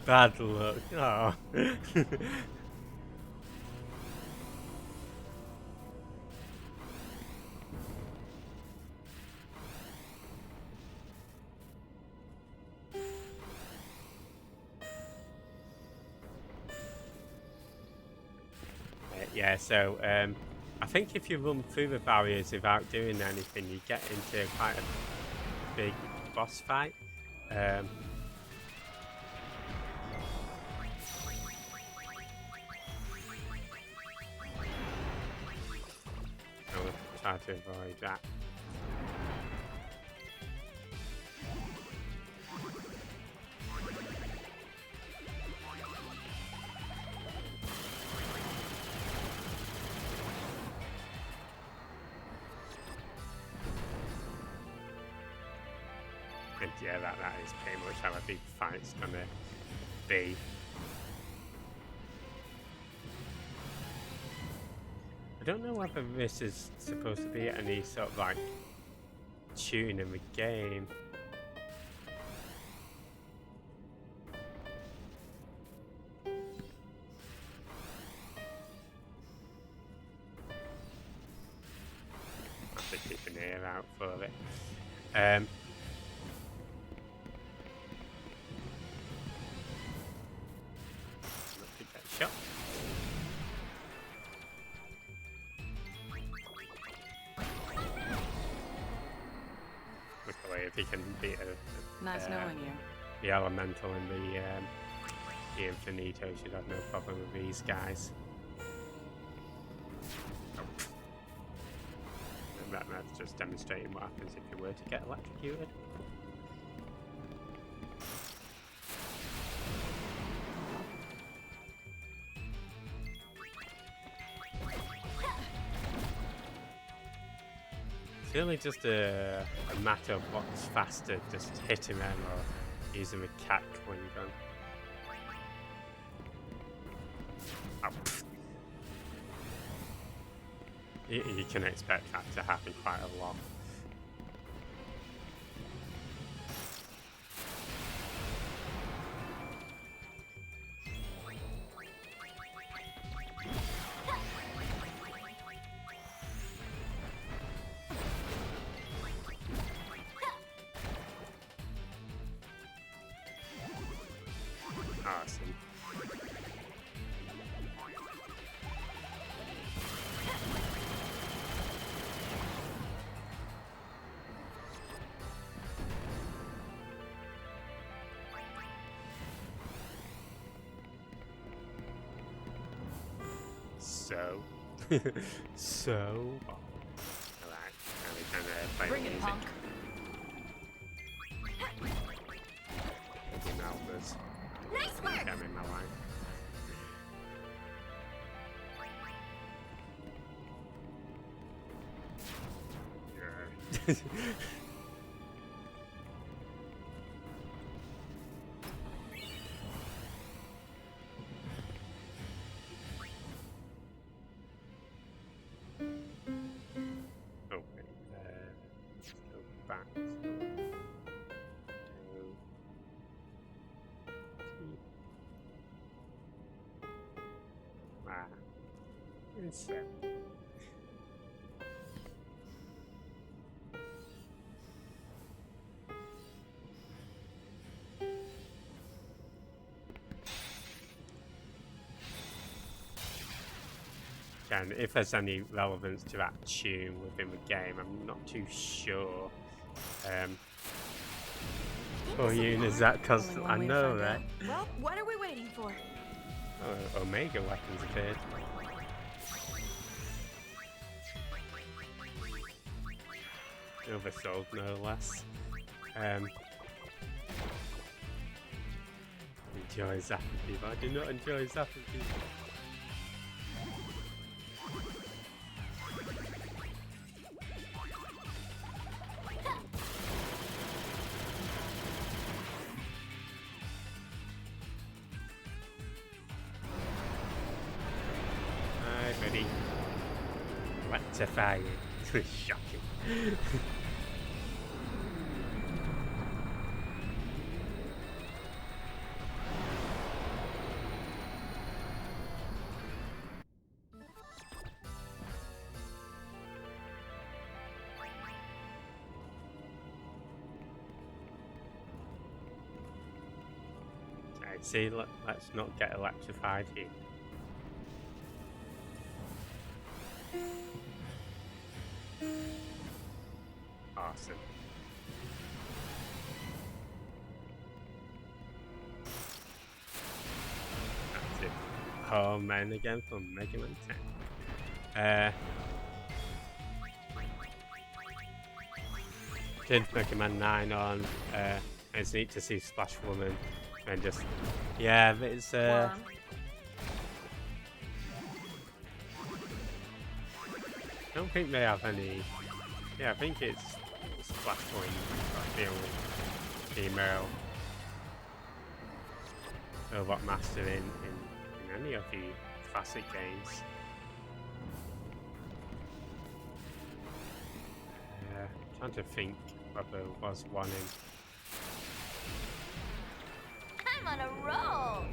Speaker 1: Bad luck. Oh. Yeah, so I think if you run through the barriers without doing anything, you get into quite a big boss fight. I'll try to avoid that. And yeah, that is pretty much how a big fight's gonna be. don't know whether this is supposed to be any sort of like tune in the game. I have to keep an ear out for it. Not to get shot. Luckily, if he can beat
Speaker 10: Nice knowing you.
Speaker 1: the elemental in the Infinito, should have no problem with these guys. And that's just demonstrating what happens if you were to get electrocuted. It's really just a matter of what's faster, just hitting them or using the cat wing gun. Oh, you can expect that to happen quite a lot. Awesome. So, alright, now we can play
Speaker 10: Bring
Speaker 1: the
Speaker 10: it,
Speaker 1: music.
Speaker 10: punk.
Speaker 1: You know, there's
Speaker 3: Nice work!
Speaker 1: them in my line. Yeah. Oh, wait, let's go back to inset. And if there's any relevance to that tune within the game, I'm not too sure. For you, is that because
Speaker 10: Only one
Speaker 1: I
Speaker 10: way to
Speaker 1: know
Speaker 10: find
Speaker 1: that?
Speaker 10: out.
Speaker 3: Well, what are we waiting for?
Speaker 1: Omega weapons appeared. Oversold, no less. Enjoy zapping people. I do not enjoy zapping people. Hi, buddy. Electrifying. Shocking. Okay, see, let's not get electrified here. Awesome. That's it. Oh man, again from Mega Man 10. Did Mega Man 9 on. It's neat to see Splash Woman and just, yeah, it's
Speaker 10: Worm.
Speaker 1: I don't think they have any. Yeah, I think it's Splash Woman, that's the only female robot master in any of the classic games. trying to think whether there was one in.
Speaker 2: I'm on a roll.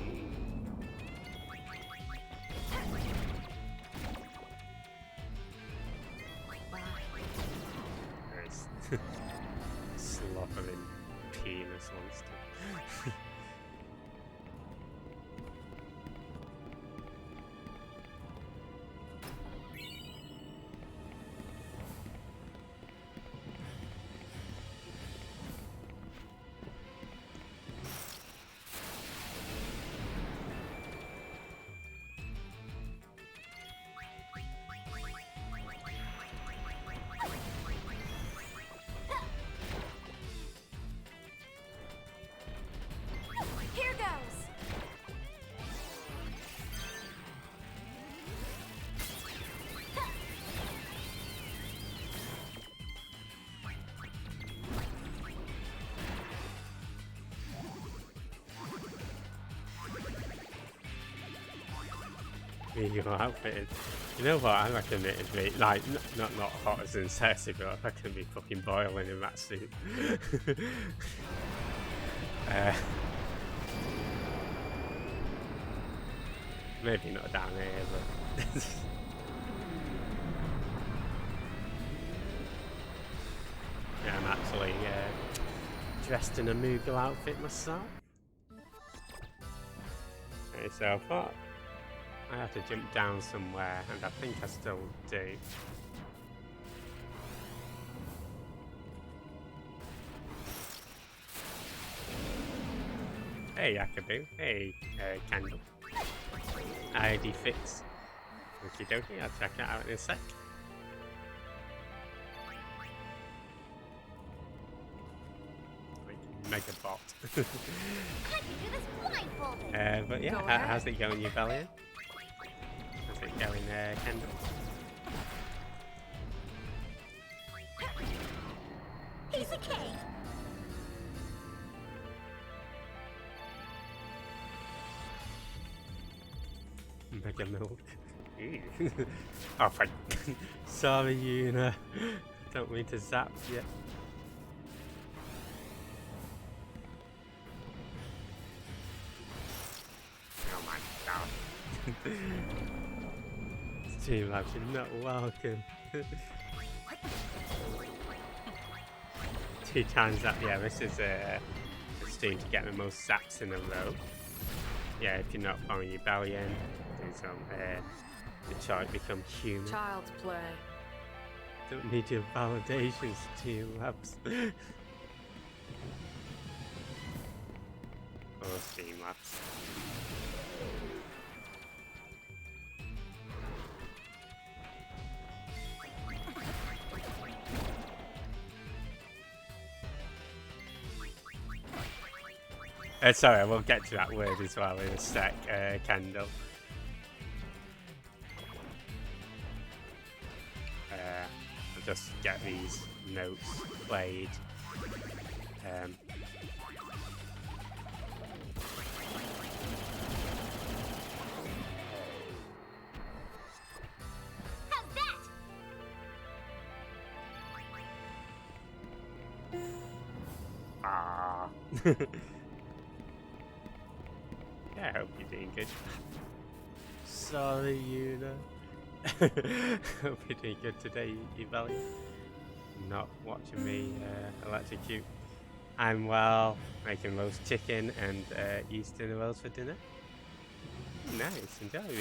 Speaker 1: Nice. Slobbering penis monster.
Speaker 3: Here goes.
Speaker 1: Your outfit. You know what? I reckon it'd be like not hot as in sexy, but I reckon it'd be fucking boiling in that suit. Maybe not down here, but yeah, I'm actually dressed in a Moogle outfit myself. Okay, so I thought I have to jump down somewhere, and I think I still do. Hey, Yakaboo. Hey, Candle. ID fix. Okie dokie, I'll check it out in a sec. Like, mega bot.
Speaker 2: I can do this blindfolded.
Speaker 1: But yeah, how's it going, Rebellion? How's it going, Kendall?
Speaker 2: Piece of cake.
Speaker 1: Mega milk. Ew. Oh, fine. Sorry, Una. Don't mean to zap you. Oh my god. Team Labs, you're not welcome. 2 times that. Yeah, this is a stream to get the most zaps in a row. Yeah, if you're not following your belly in, do some the child become human.
Speaker 2: Child's play.
Speaker 1: Don't need your validations, Team Labs. Or Team Labs. Sorry, we'll get to that word as well in a sec, Kendall. I'll just get these notes played.
Speaker 2: How's that?
Speaker 1: Ah. Yeah, I hope you're doing good. Sorry, Una. Hope you're doing good today, Eveli. Not watching me electrocute. I'm well, making roast chicken and Eastern rolls for dinner. Nice, enjoy the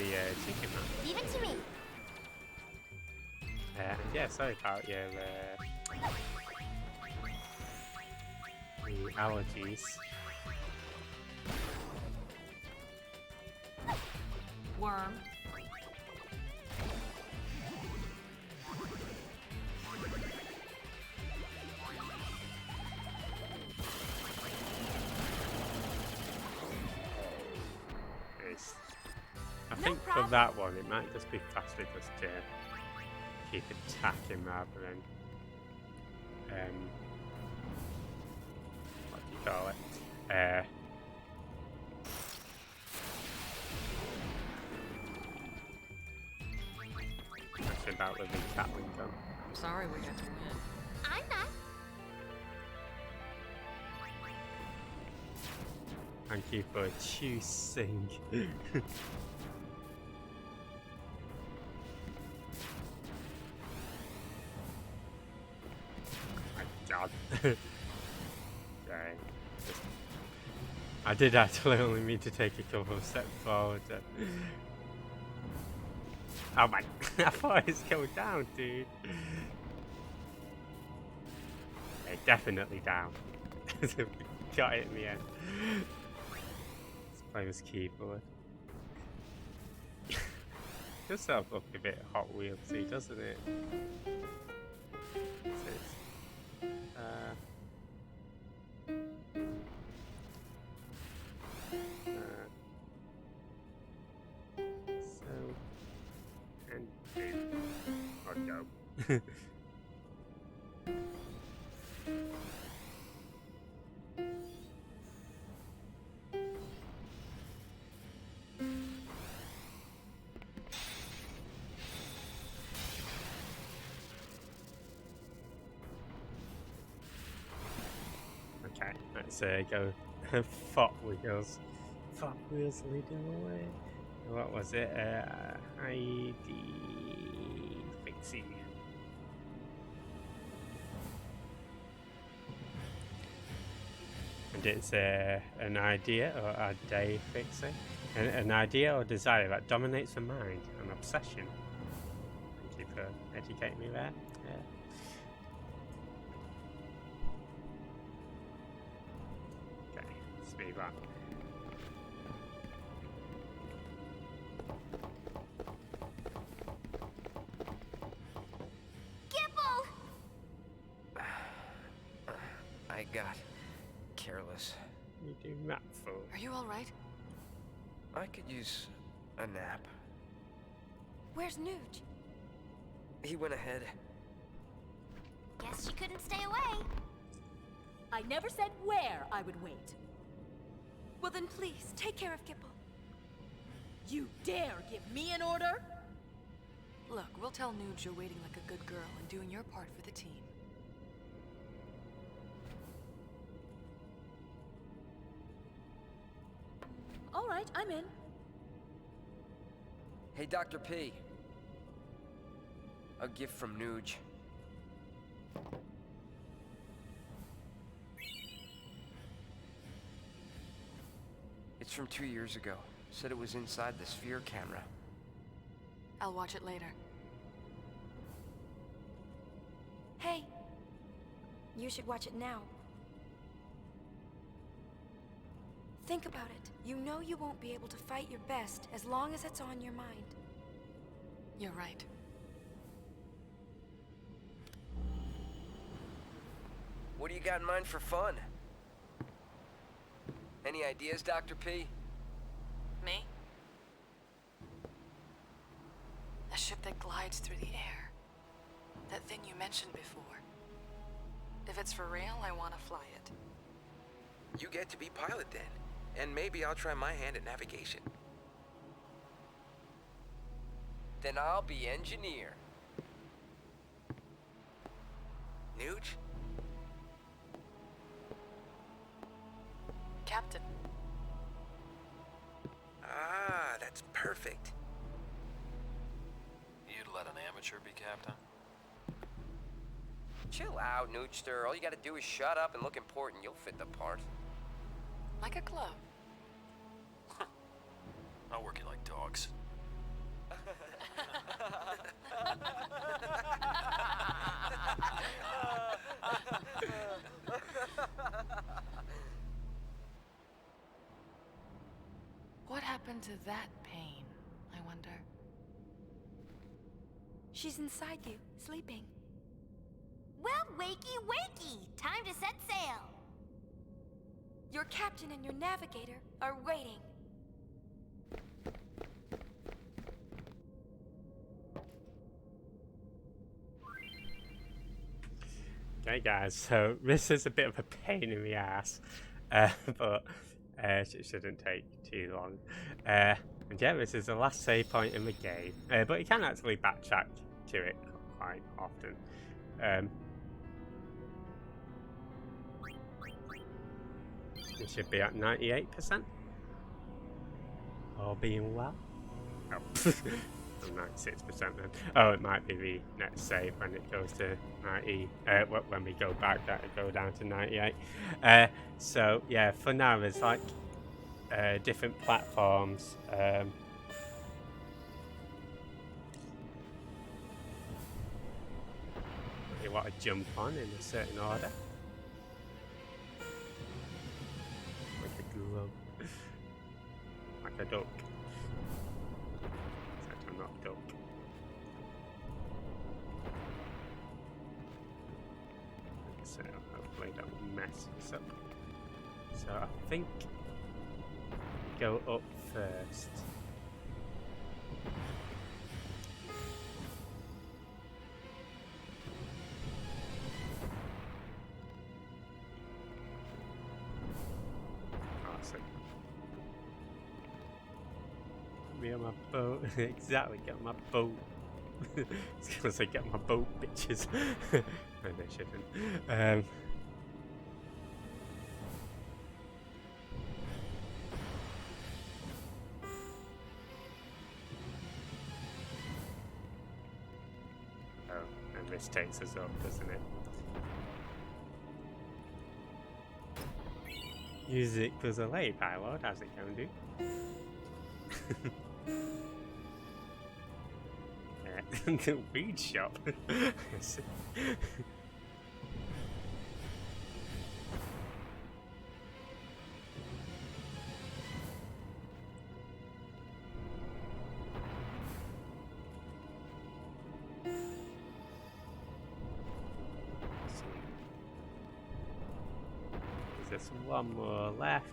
Speaker 1: chicken, man.
Speaker 2: Leave it to me.
Speaker 1: And yeah, sorry about your the allergies.
Speaker 2: Worm.
Speaker 1: Nice. I think for that one, it might just be faster just to keep attacking rather than what do you call it? About with the Catling gun.
Speaker 10: I'm sorry we got to win.
Speaker 2: I'm not.
Speaker 1: Thank you for choosing. My God. Okay. I did actually only mean to take a couple of steps forward. Oh my! I thought it was going down, dude. Okay, definitely down. Got it in the end. Let's play this keyboard. Does sort of look a bit Hot Wheelsy, doesn't it? Oh no. Okay, let's go Fop Wheels. Fop Wheels leading the way. What was it? ID Fixie. And it's an idea or a day fixing. An idea or desire that dominates the mind, an obsession. Thank you for educating me there. Okay, speed run.
Speaker 11: I got careless.
Speaker 1: You do that, fool.
Speaker 12: Are you alright?
Speaker 11: I could use a nap.
Speaker 3: Where's Nuge?
Speaker 11: He went ahead.
Speaker 6: Guess she couldn't stay away.
Speaker 2: I never said where I would wait.
Speaker 3: Well then please, take care of Gipple.
Speaker 2: You dare give me an order?
Speaker 12: Look, we'll tell Nuge you're waiting like a good girl and doing your part for the team.
Speaker 2: All right, I'm in.
Speaker 11: Hey, Dr. P. A gift from Nuge. It's from 2 years ago. Said it was inside the sphere camera.
Speaker 12: I'll watch it later.
Speaker 3: Hey, you should watch it now. Think about it. You know you won't be able to fight your best as long as it's on your mind.
Speaker 12: You're right.
Speaker 11: What do you got in mind for fun? Any ideas, Dr. P?
Speaker 12: Me? A ship that glides through the air. That thing you mentioned before. If it's for real, I want to fly it.
Speaker 13: You get to be pilot then. And maybe I'll try my hand at navigation.
Speaker 11: Then I'll be engineer.
Speaker 13: Nuge?
Speaker 12: Captain.
Speaker 13: Ah, that's perfect.
Speaker 14: You'd let an amateur be captain?
Speaker 11: Chill out, Noogster. All you gotta do is shut up and look important. You'll fit the part.
Speaker 12: Like a glove.
Speaker 14: I'll work you like dogs.
Speaker 12: What happened to that pain, I wonder?
Speaker 3: She's inside you, sleeping.
Speaker 6: Well, wakey, wakey! Time to set sail!
Speaker 3: Your captain and your navigator are waiting.
Speaker 1: Okay guys, so this is a bit of a pain in the ass, but it shouldn't take too long. And yeah, this is the last save point in the game, but you can actually backtrack to it quite often. It should be at 98%. All being well. Oh, 96% then. Oh, it might be the next save when it goes to 90. When we go back, that'll go down to 98. So yeah, for now there's like different platforms. You want to jump on in a certain order. Like a glove. Like a duck. Except I'm not a duck. So hopefully that will mess this up. So I think go up first. Awesome. Be on my boat. Exactly, get on my boat. It's gonna say get on my boat, bitches. No, they shouldn't. And this takes us up, doesn't it? Use it for the lay pilot, how's it going to do? The weed shop. There's one more left.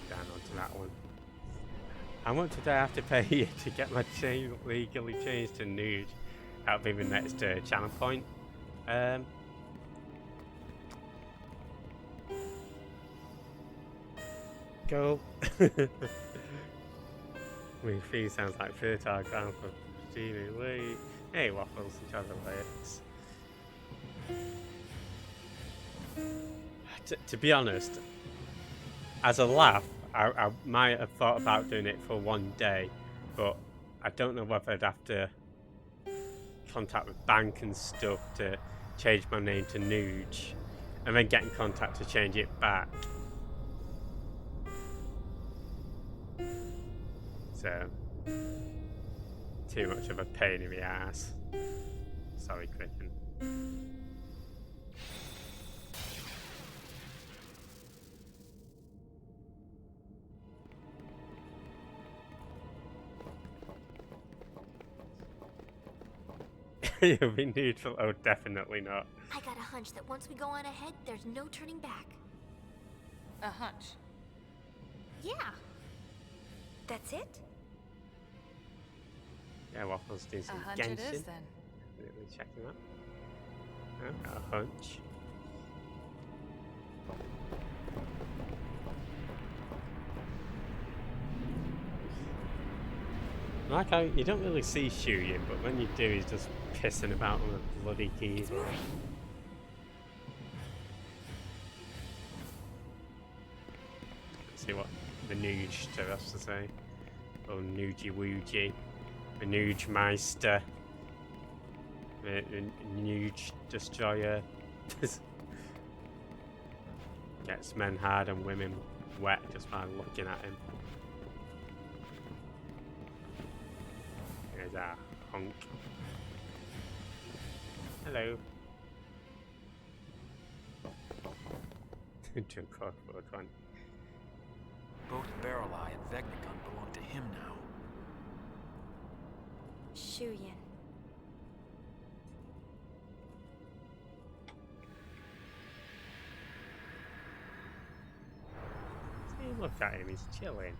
Speaker 1: Down onto that one. How much did I have to pay to get my chain legally changed to nude? That'll be the next channel point. Go. My fee sounds like fertile ground for Stevie Lee. Hey, Waffles, each other lyrics. To be honest, as a laugh, I might have thought about doing it for one day, but I don't know whether I'd have to contact the bank and stuff to change my name to Nuge, and then get in contact to change it back. So, too much of a pain in the ass. Sorry, Griffin. You'll be neutral? Oh, definitely not.
Speaker 6: I got a hunch that once we go on ahead, there's no turning back.
Speaker 12: A hunch?
Speaker 6: Yeah. That's it?
Speaker 1: Yeah, Waffles do some
Speaker 12: A hunch
Speaker 1: Genshin.
Speaker 12: it is, then.
Speaker 1: Definitely check him out. I've got a hunch. Like how you don't really see Shuyin, but when you do, he's just pissing about on the bloody keyboard. Let's see what the Nuge to us to say. Oh, Nugie Woogie. The Nuge Meister. The Nuge Destroyer. Gets men hard and women wet just by looking at him. There's a hunk. Hello. Drunk Corkboard one.
Speaker 14: Both Barrel Eye and Vegnagun belong to him now.
Speaker 3: Shuyin.
Speaker 1: See, look at him, he's chilling.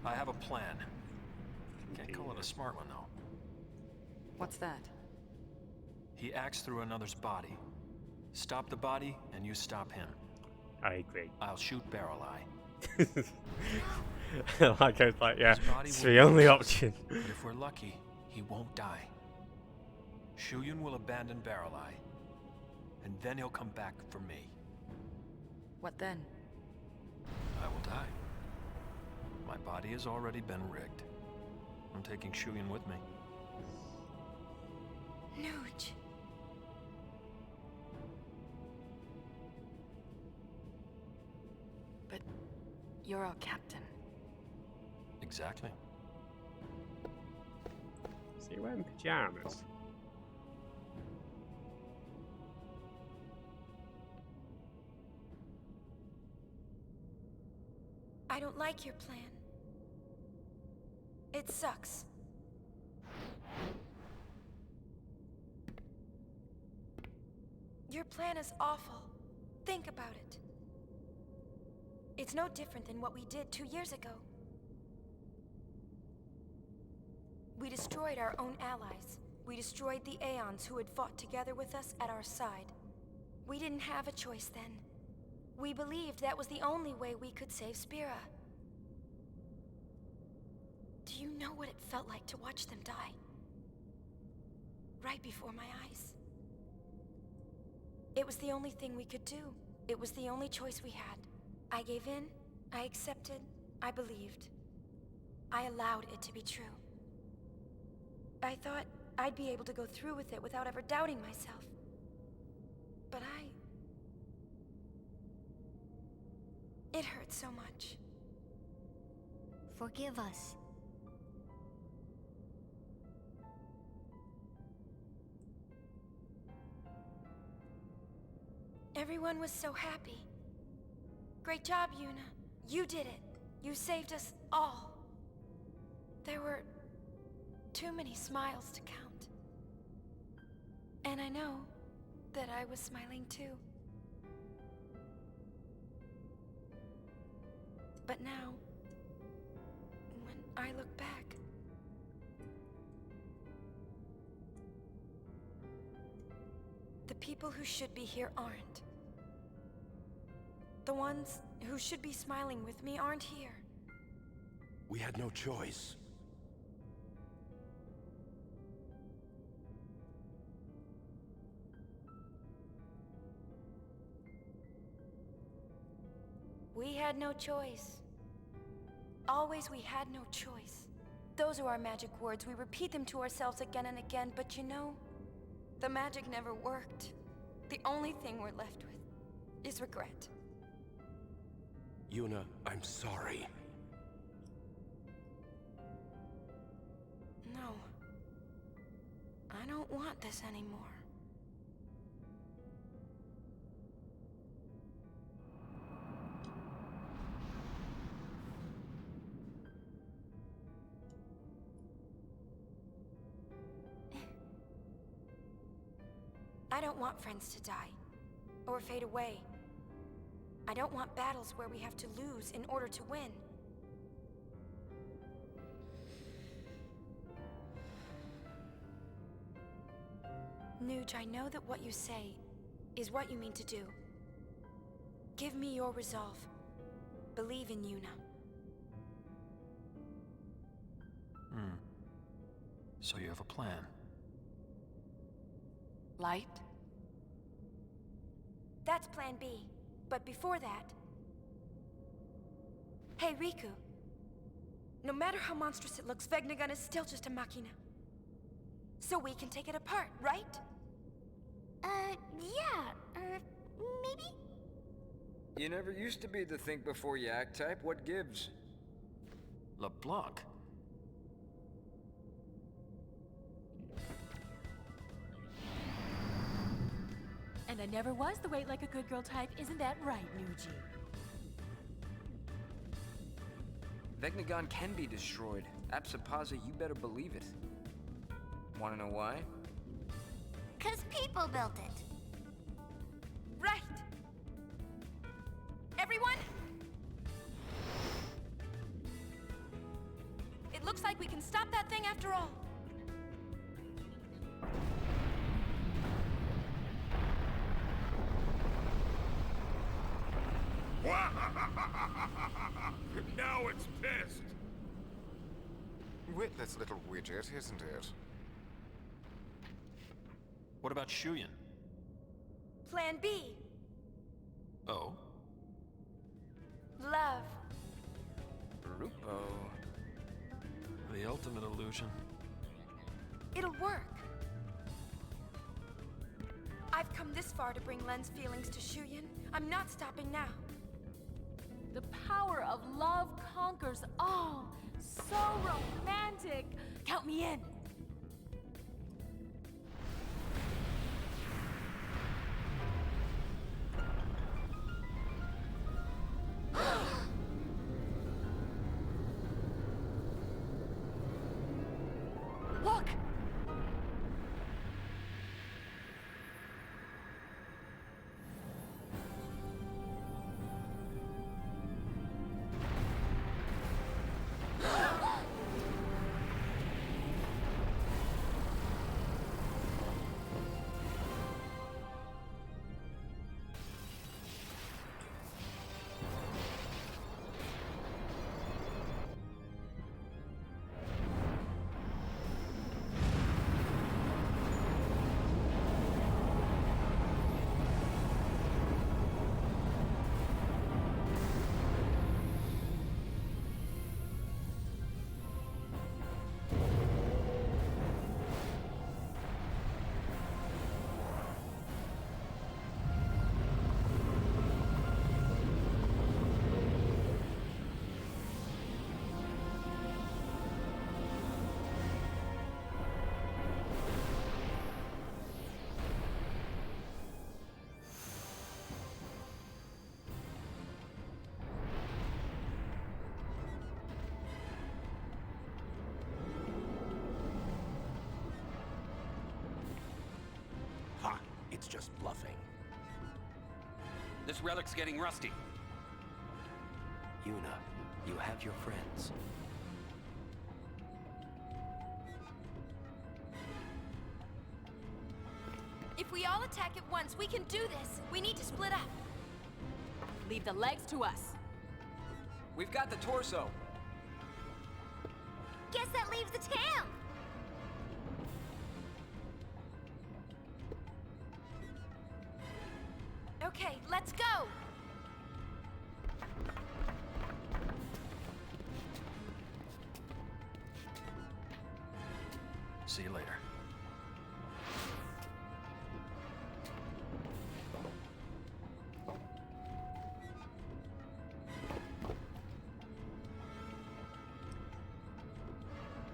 Speaker 14: I have a plan. Can't call it a smart one, though.
Speaker 12: What's that?
Speaker 14: He acts through another's body. Stop the body, and you stop him.
Speaker 1: I agree.
Speaker 14: I'll shoot Barrel Eye.
Speaker 1: Like I was like, yeah,
Speaker 14: His body
Speaker 1: it's
Speaker 14: will
Speaker 1: the only
Speaker 14: lose us,
Speaker 1: option.
Speaker 14: But if we're lucky, he won't die. Shuyun will abandon Barrel Eye, and then he'll come back for me.
Speaker 12: What then?
Speaker 14: I will die. My body has already been rigged. I'm taking Shuyun with me.
Speaker 3: Nuge.
Speaker 12: But you're our captain.
Speaker 14: Exactly.
Speaker 1: Is he wearing pajamas?
Speaker 3: I don't like your plan. It sucks. Your plan is awful. Think about it. It's no different than what we did 2 years ago. We destroyed our own allies. We destroyed the Aeons who had fought together with us at our side. We didn't have a choice then. We believed that was the only way we could save Spira. Do you know what it felt like to watch them die? Right before my eyes. It was the only thing we could do. It was the only choice we had. I gave in, I accepted, I believed. I allowed it to be true. I thought I'd be able to go through with it without ever doubting myself. But it hurt so much.
Speaker 6: Forgive us.
Speaker 3: Everyone was so happy. Great job, Yuna. You did it. You saved us all. There were too many smiles to count. And I know that I was smiling too. But now, when I look back, the people who should be here aren't. The ones who should be smiling with me aren't here.
Speaker 15: We had no choice.
Speaker 3: We had no choice. Always we had no choice. Those are our magic words. We repeat them to ourselves again and again, but you know, the magic never worked. The only thing we're left with is regret.
Speaker 15: Yuna, I'm sorry.
Speaker 3: No. I don't want this anymore. I don't want friends to die, or fade away. I don't want battles where we have to lose in order to win. Nuge, I know that what you say is what you mean to do. Give me your resolve. Believe in Yuna.
Speaker 14: So you have a plan.
Speaker 12: Light?
Speaker 3: That's plan B. But before that... Hey, Riku. No matter how monstrous it looks, Vegnagun is still just a machina. So we can take it apart, right?
Speaker 6: Yeah, maybe?
Speaker 11: You never used to be the think before you act type. What gives?
Speaker 14: LeBlanc.
Speaker 2: And I never was the wait like a good girl type, isn't that right, Nuji?
Speaker 11: Vegnagon can be destroyed. Apsapaza, you better believe it. Wanna know why?
Speaker 6: 'Cause people built it.
Speaker 3: Right! Everyone? It looks like we can stop that thing after all.
Speaker 8: know it's pissed.
Speaker 7: Witless little widget, isn't it?
Speaker 14: What about Shuyan?
Speaker 3: Plan B.
Speaker 14: Oh?
Speaker 3: Love.
Speaker 11: Rupo.
Speaker 14: The ultimate illusion.
Speaker 3: It'll work. I've come this far to bring Len's feelings to Shuyan. I'm not stopping now.
Speaker 2: The power of love conquers all. So romantic. Count me in. Look!
Speaker 15: Ha! It's just bluffing.
Speaker 16: This relic's getting rusty.
Speaker 15: Yuna, you have your friends.
Speaker 3: If we all attack at once, we can do this. We need to split up.
Speaker 2: Leave the legs to us.
Speaker 11: We've got the torso.
Speaker 6: Guess that leaves the tail.
Speaker 3: Okay, let's go.
Speaker 14: See you later.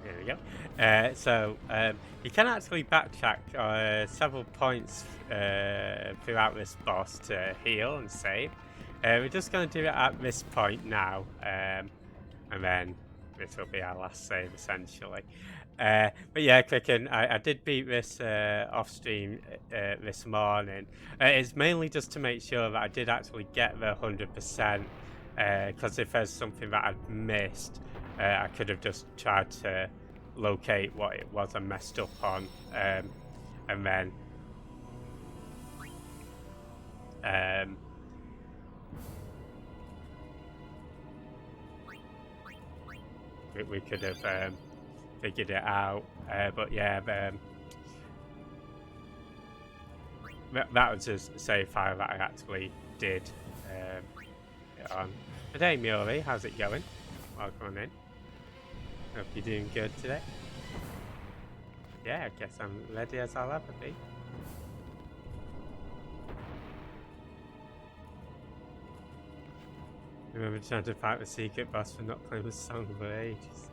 Speaker 1: There we go. You can actually backtrack several points throughout this boss to heal and save. We're just going to do it at this point now, and then this will be our last save essentially. But yeah, Cricken, I did beat this off stream this morning. It's mainly just to make sure that I did actually get the 100%, because if there's something that I'd missed, I could have just tried to locate what it was I messed up on, and then we could have figured it out. But yeah, that was a save file that I actually did it on. But hey, Muri, how's it going? Welcome on in. Hope you're doing good today. Yeah, I guess I'm ready as I'll ever be. Remember trying to fight the secret boss for not playing the song for ages.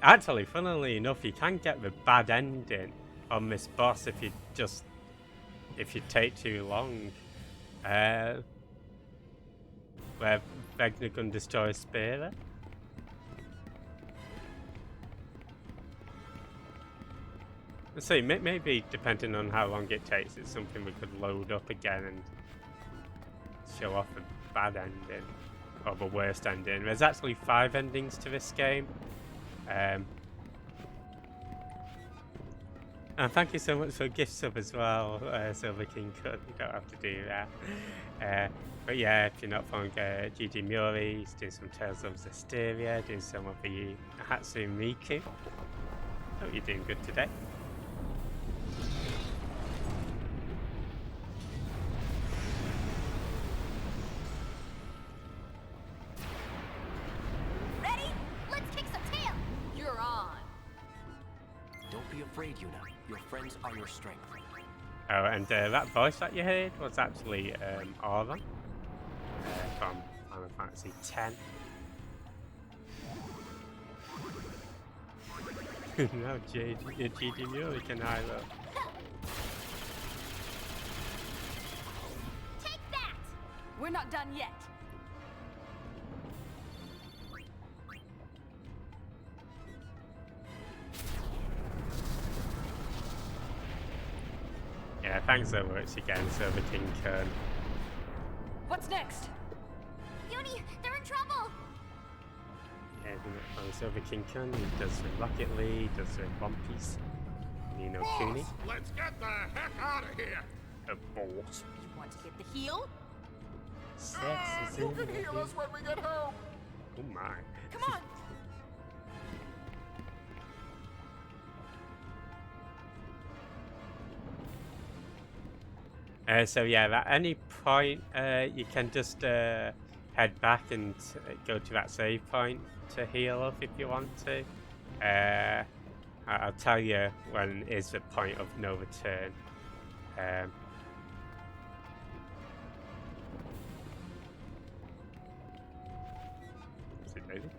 Speaker 1: Actually, funnily enough, you can get the bad ending on this boss if you take too long. Where Vegnagun destroys Spearer. Let's see, maybe depending on how long it takes, it's something we could load up again and show off a bad ending, or the worst ending. There's actually 5 endings to this game. And thank you so much for a gift sub as well, Silver King Cut. You don't have to do that. But yeah, if you're not following GG Muri, he's doing some Tales of Zestiria, doing some of the Hatsune Miku. Hope you're doing good today.
Speaker 2: Ready? Let's kick some tail. You're on.
Speaker 15: Don't be afraid, Yuna. Your friends are your strength.
Speaker 1: Oh, and that voice that you heard was actually Aura from Final Fantasy X. No, GG Muri can either.
Speaker 2: Take that. We're not done yet.
Speaker 1: Yeah, thanks so much again, Silver King Kern.
Speaker 2: What's next? Yuni, they're in trouble.
Speaker 1: Yeah, from Silver King Kern, he does with Rocket League, does with One Piece, Nino Kuni.
Speaker 8: Let's get the heck out of here!
Speaker 1: The boss.
Speaker 2: You want to get the heel?
Speaker 1: Sex is
Speaker 8: You
Speaker 1: in
Speaker 8: can
Speaker 1: the
Speaker 8: heal us when we get home!
Speaker 1: Oh my.
Speaker 2: Come on.
Speaker 1: So yeah, at any point, you can just head back and go to that save point to heal up if you want to. I'll tell you when is the point of no return. Is it ready?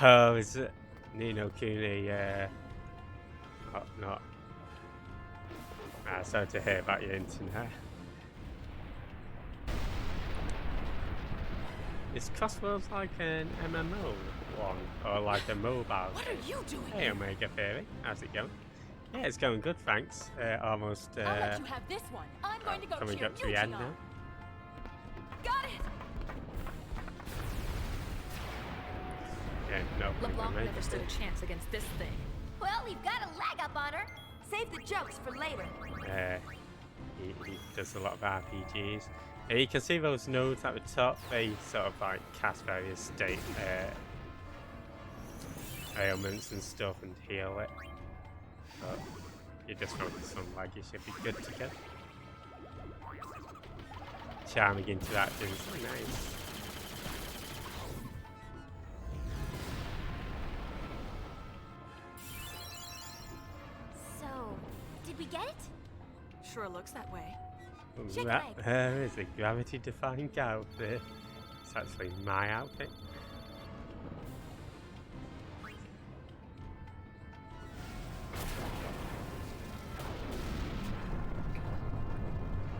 Speaker 1: Oh, is it Nino Kuni? Not. Sorry to hear about your internet. Is Crossworlds like an MMO one or like a mobile?
Speaker 2: What are you doing?
Speaker 1: Hey, Omega Theory, how's it going? Yeah, it's going good, thanks. Almost.
Speaker 2: I'll let you have this one. I'm going to go
Speaker 1: coming
Speaker 2: cheer
Speaker 1: up to the end
Speaker 2: Yuji
Speaker 1: now.
Speaker 2: on. Got it.
Speaker 1: Yeah, no.
Speaker 2: LeBlanc never stood a chance against this thing.
Speaker 3: Well, we've got a leg up on her. Save the jokes for later.
Speaker 1: He does a lot of RPGs. You can see those nodes at the top. They sort of like cast various state ailments and stuff and heal it. But you just focus on lag, you should be good to go. Charming interactions, nice.
Speaker 3: So, did we get it?
Speaker 2: Sure looks that way.
Speaker 1: That is a gravity-defying outfit. It's actually my outfit.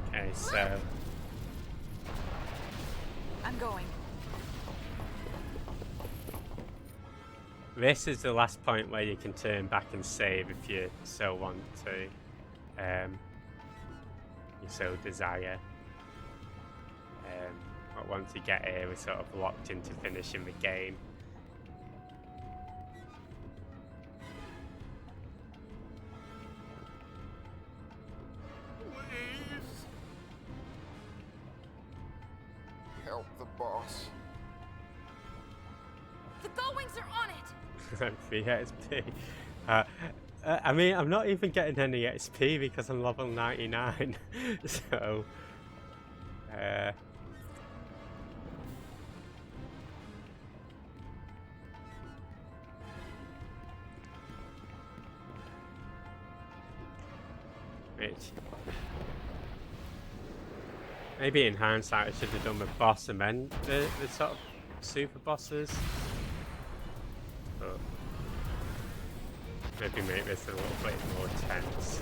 Speaker 1: Okay, so
Speaker 2: I'm going.
Speaker 1: this is the last point where you can turn back and save if you so want to. You so desire. But once you get here, we're sort of locked into finishing the game.
Speaker 8: Please!
Speaker 7: Help the boss.
Speaker 2: The Gullwings are on it.
Speaker 1: The XP. I mean, I'm not even getting any XP because I'm level 99. So, which maybe in hindsight I should have done the boss and then the sort of super bosses. But maybe make this a little bit more tense.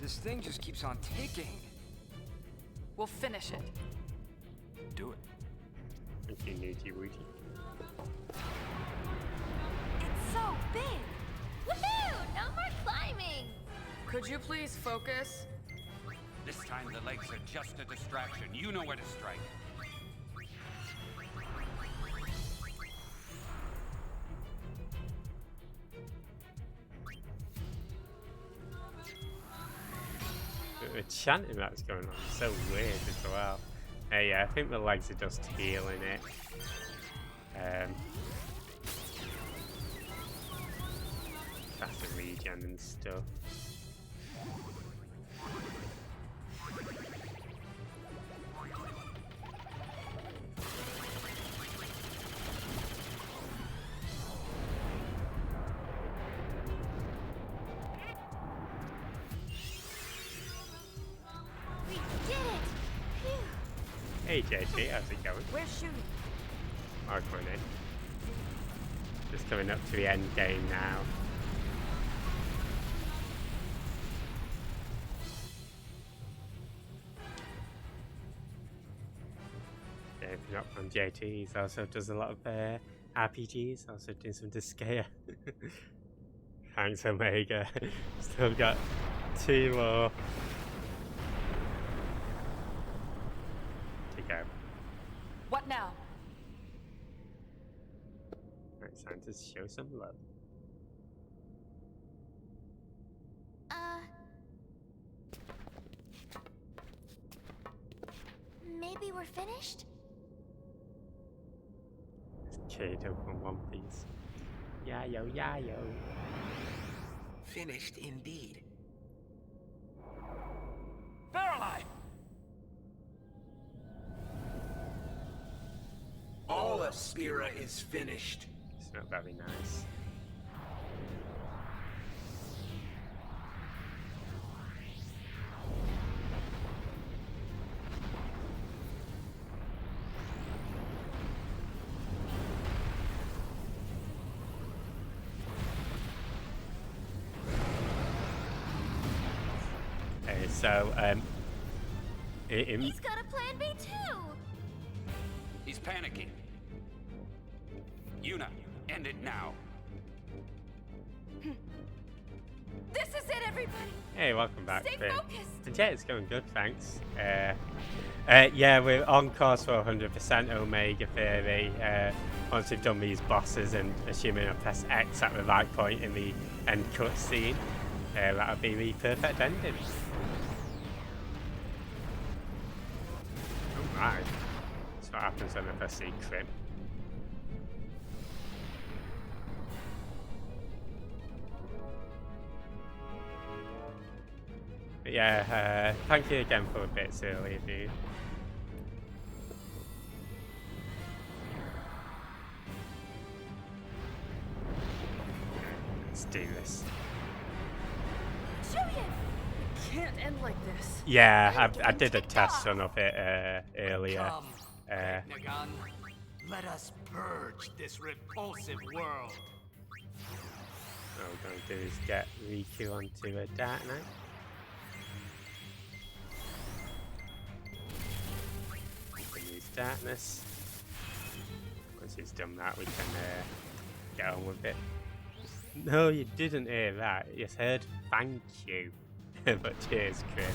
Speaker 11: This thing just keeps on ticking.
Speaker 12: We'll finish it.
Speaker 14: Do it.
Speaker 1: Thank you, Newty Wooty.
Speaker 3: It's so big.
Speaker 2: Woohoo! No more climbing.
Speaker 12: Could you please focus?
Speaker 16: This time the legs are just a distraction. You know where to strike.
Speaker 1: the chanting that's going on is so weird as well. Yeah, I think the legs are just healing it. That's the regen and stuff.
Speaker 3: We did it! Phew.
Speaker 1: Hey JT, how's it going?
Speaker 3: We're shooting.
Speaker 1: Mark one in. Just coming up to the end game now. Yeah, if you're not from JT, he also does a lot of RPGs, also doing some Disgaea. Thanks Omega. Still got 2 more to go.
Speaker 2: What now?
Speaker 1: Right, it's time to show some love.
Speaker 3: Maybe we're finished?
Speaker 1: Kato from One Piece. Yayo, yayo.
Speaker 13: Finished indeed.
Speaker 8: Verily!
Speaker 13: All of Spira is finished.
Speaker 1: It's not very nice. So,
Speaker 3: He's got a plan B too!
Speaker 16: He's panicking. Yuna, end it now.
Speaker 3: This is it, everybody!
Speaker 1: Hey, welcome back,
Speaker 3: Stay
Speaker 1: Finn.
Speaker 3: focused!
Speaker 1: And yeah, it's going good, thanks. Yeah, we're on course for 100% Omega Theory. Once we've done these bosses and assuming I press X at the right point in the end cutscene, that'll be the perfect ending. Oh my. That's what happens when I press the crimp. But yeah, thank you again for the bits earlier, dude. Let's do this.
Speaker 12: Can't end like this.
Speaker 1: Yeah, I did a test run of it earlier.
Speaker 10: Vecnagon, let us purge this repulsive world.
Speaker 1: What we're going to do is get Riku onto a Dark Knight. We can use Darkness. Once he's done that, we can get on with it. No, you didn't hear that. You heard thank you. But cheers, Crim.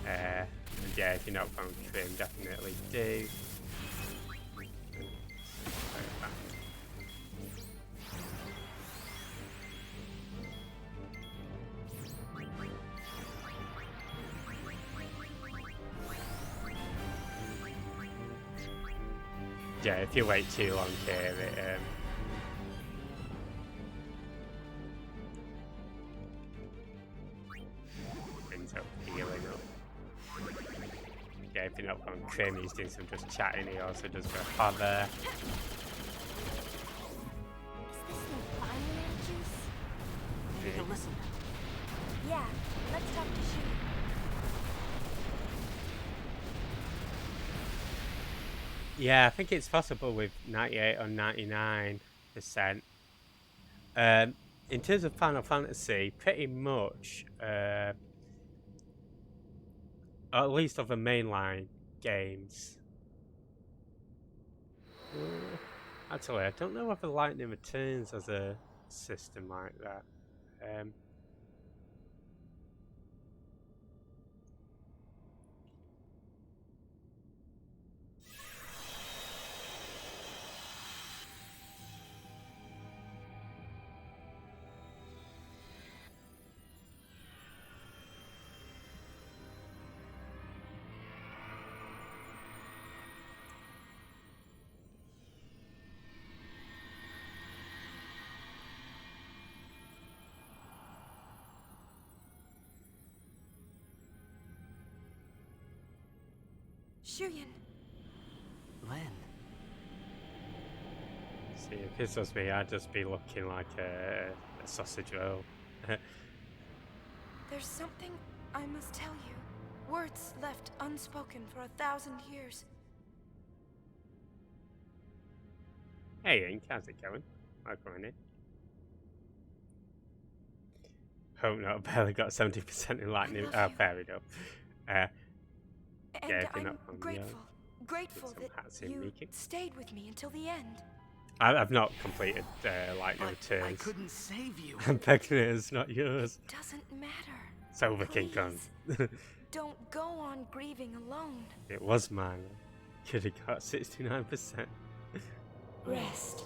Speaker 1: And yeah, if you're not from Crim, definitely do. Yeah, if you wait too long here, it ends up healing up. Yeah, if you're not on Crim, he's doing some just chatting, he also does the hover.
Speaker 3: Is this the binary juice?
Speaker 10: Need to listen.
Speaker 3: Yeah, let's talk to Shu.
Speaker 1: Yeah, I think it's possible with 98 or 99%. In terms of Final Fantasy, pretty much, at least of the mainline games. Actually, I don't know whether Lightning Returns has a system like that.
Speaker 3: Shuyan.
Speaker 15: Len.
Speaker 1: See, if this was me, I'd just be looking like a sausage roll.
Speaker 3: There's something I must tell you. Words left unspoken for 1,000 years.
Speaker 1: Hey, Ink, how's it going? Welcome in. Hope not. Barely got 70% in lightning. Oh, fair enough.
Speaker 3: And
Speaker 1: yeah, if you're not
Speaker 3: I'm
Speaker 1: on
Speaker 3: grateful that you stayed with me until the end.
Speaker 1: I've not completed lightning returns.
Speaker 10: I couldn't save you.
Speaker 1: I'm begging it, it's not yours.
Speaker 3: Doesn't matter.
Speaker 1: Silver King Kong.
Speaker 3: Don't go on grieving alone.
Speaker 1: It was mine. Could have got 69%.
Speaker 3: Rest.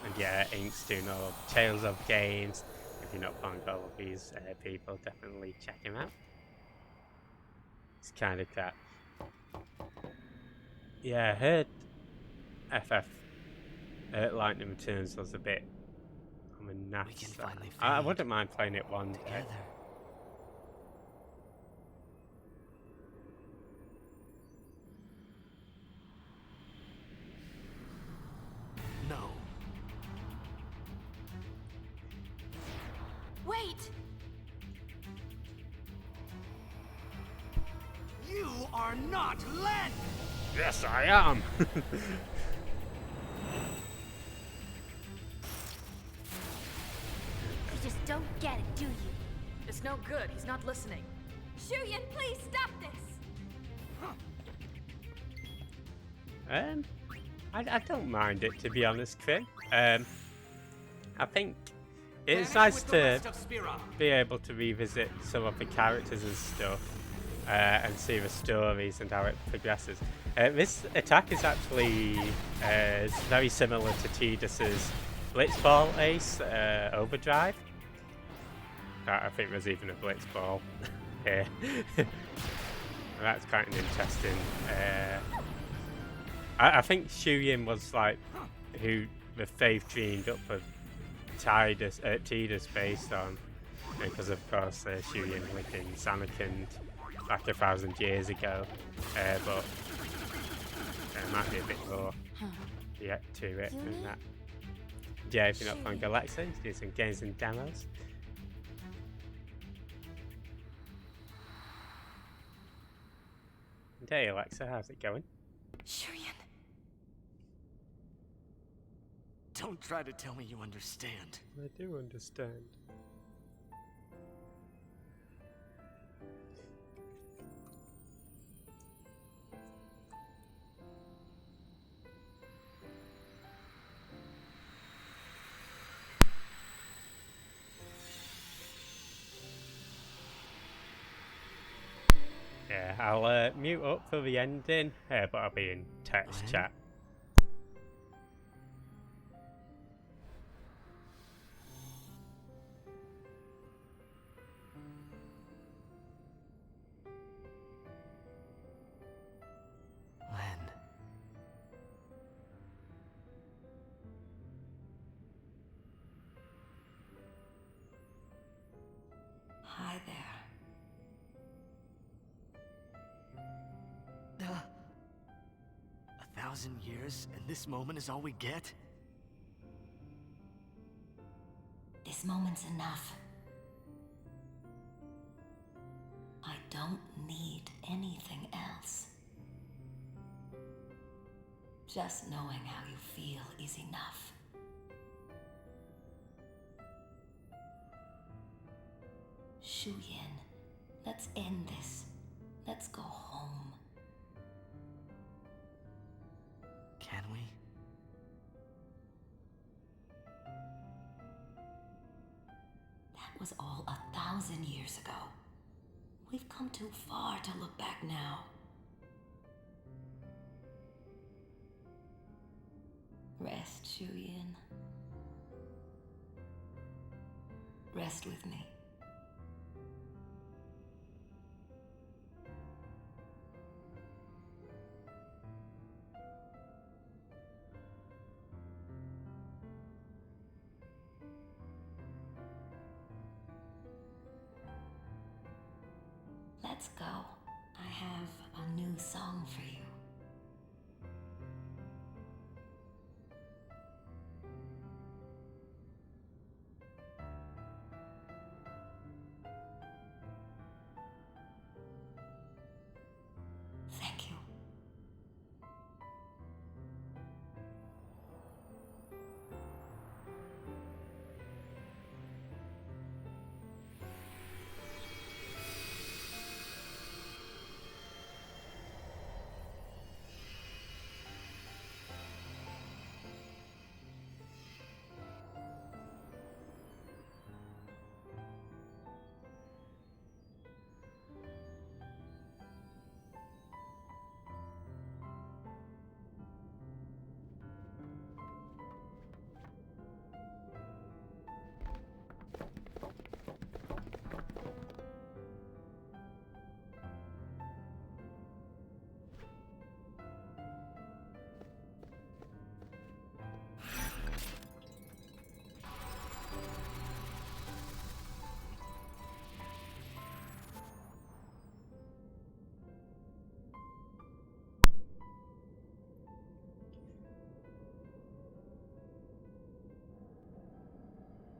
Speaker 1: And yeah, Ink's doing all of Tales of Games. If you're not following all of these people, definitely check him out. It's kind of that. Yeah, I heard FF Lightning Returns was a bit on the nuts. I wouldn't mind playing it one day.
Speaker 10: No.
Speaker 3: Wait!
Speaker 10: You are not Len!
Speaker 1: Yes, I am!
Speaker 2: You just don't get it, do you?
Speaker 12: It's no good. He's not listening.
Speaker 3: Shuyan, please stop this!
Speaker 1: I don't mind it, to be honest, Quinn. I think it's nice to be able to revisit some of the characters and stuff, and see the stories and how it progresses. This attack is actually very similar to Tidus's Blitzball Ace Overdrive. I think there's even a Blitzball here. That's quite an interesting. I think Shuyan was like who the faith dreamed up for Tidus based on, because of course Shuyan lived in Samarkand back 1,000 years ago, but there might be a bit more yet to it than that. Yeah, if you're not playing Alexa, do some games and demos. Hey Alexa, how's it going?
Speaker 3: Shuyan.
Speaker 10: Don't try to tell me you understand.
Speaker 1: I do understand. Yeah, I'll mute up for the ending, but I'll be in text chat.
Speaker 15: Len.
Speaker 3: Hi there.
Speaker 10: 1,000 years, and this moment is all we get?
Speaker 6: This moment's enough. I don't need anything else. Just knowing how you feel is enough. Shuyan, let's end this. Let's go home.
Speaker 10: Can we?
Speaker 6: That was all 1,000 years ago. We've come too far to look back now. Rest, Shuyan. Rest with me. Let's go. I have a new song for you. Thank you.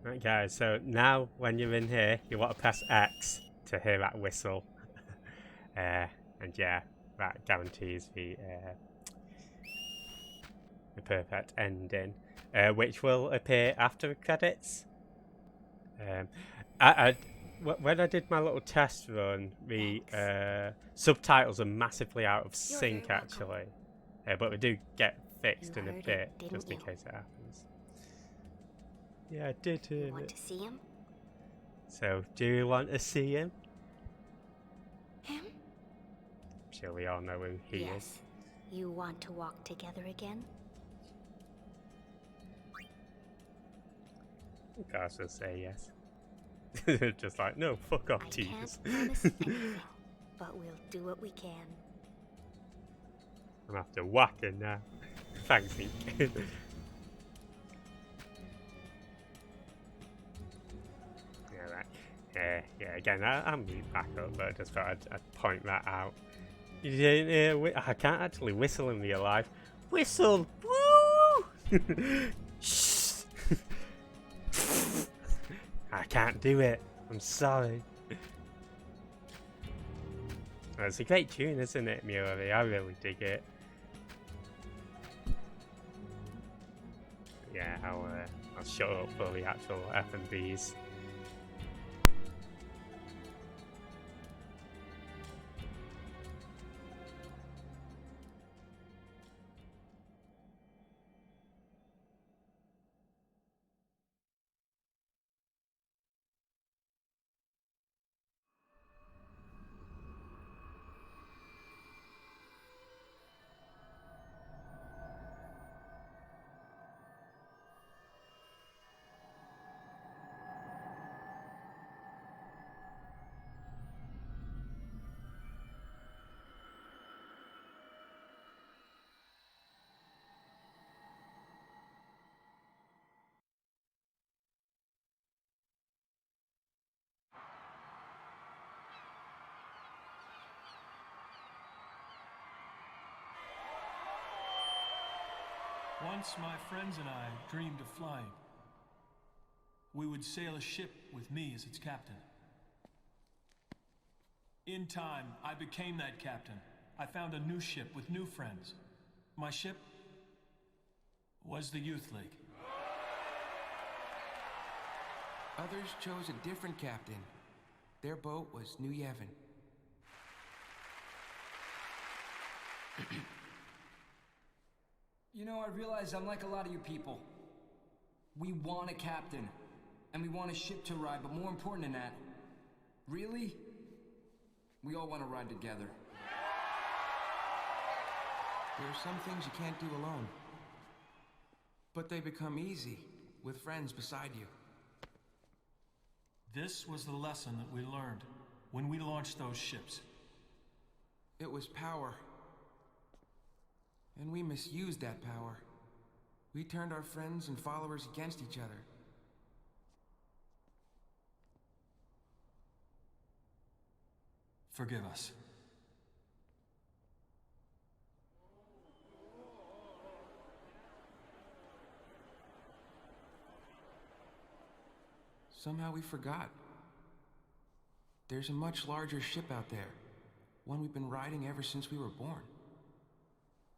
Speaker 1: Right guys, so now when you're in here, you want to press X to hear that whistle. And yeah, that guarantees the perfect ending, which will appear after the credits. When I did my little test run, the subtitles are massively out of sync actually, but they do get fixed in a bit, just in case it happens. Yeah, I did hear it.
Speaker 6: Want to see him?
Speaker 1: So, do you want to see him?
Speaker 6: Him?
Speaker 1: I'm sure we all know who he is.
Speaker 6: You want to walk together again?
Speaker 1: Of course, I'll say yes. Just like, no, fuck off, Jesus.
Speaker 6: I can't promise anything, but we'll do what we can.
Speaker 1: I'm gonna have to whack him now. Thanks, Ink. Yeah, again, I'll mute back up, but I just thought I'd point that out. You didn't hear, I can't actually whistle in real life. Whistle! Woo! Shh! I can't do it. I'm sorry. Oh, it's a great tune, isn't it, Murray? I really dig it. Yeah, I'll shut up for the actual F&Bs.
Speaker 14: Once my friends and I dreamed of flying. We would sail a ship with me as its captain. In time, I became that captain. I found a new ship with new friends. My ship was the Youth League.
Speaker 17: Others chose a different captain. Their boat was New Yevon.
Speaker 11: You know, I realize I'm like a lot of you people. We want a captain, and we want a ship to ride, but more important than that, really, we all want to ride together.
Speaker 17: There are some things you can't do alone, but they become easy with friends beside you.
Speaker 14: This was the lesson that we learned when we launched those ships.
Speaker 17: It was power. And we misused that power. We turned our friends and followers against each other.
Speaker 14: Forgive us.
Speaker 17: Somehow we forgot. There's a much larger ship out there. One we've been riding ever since we were born.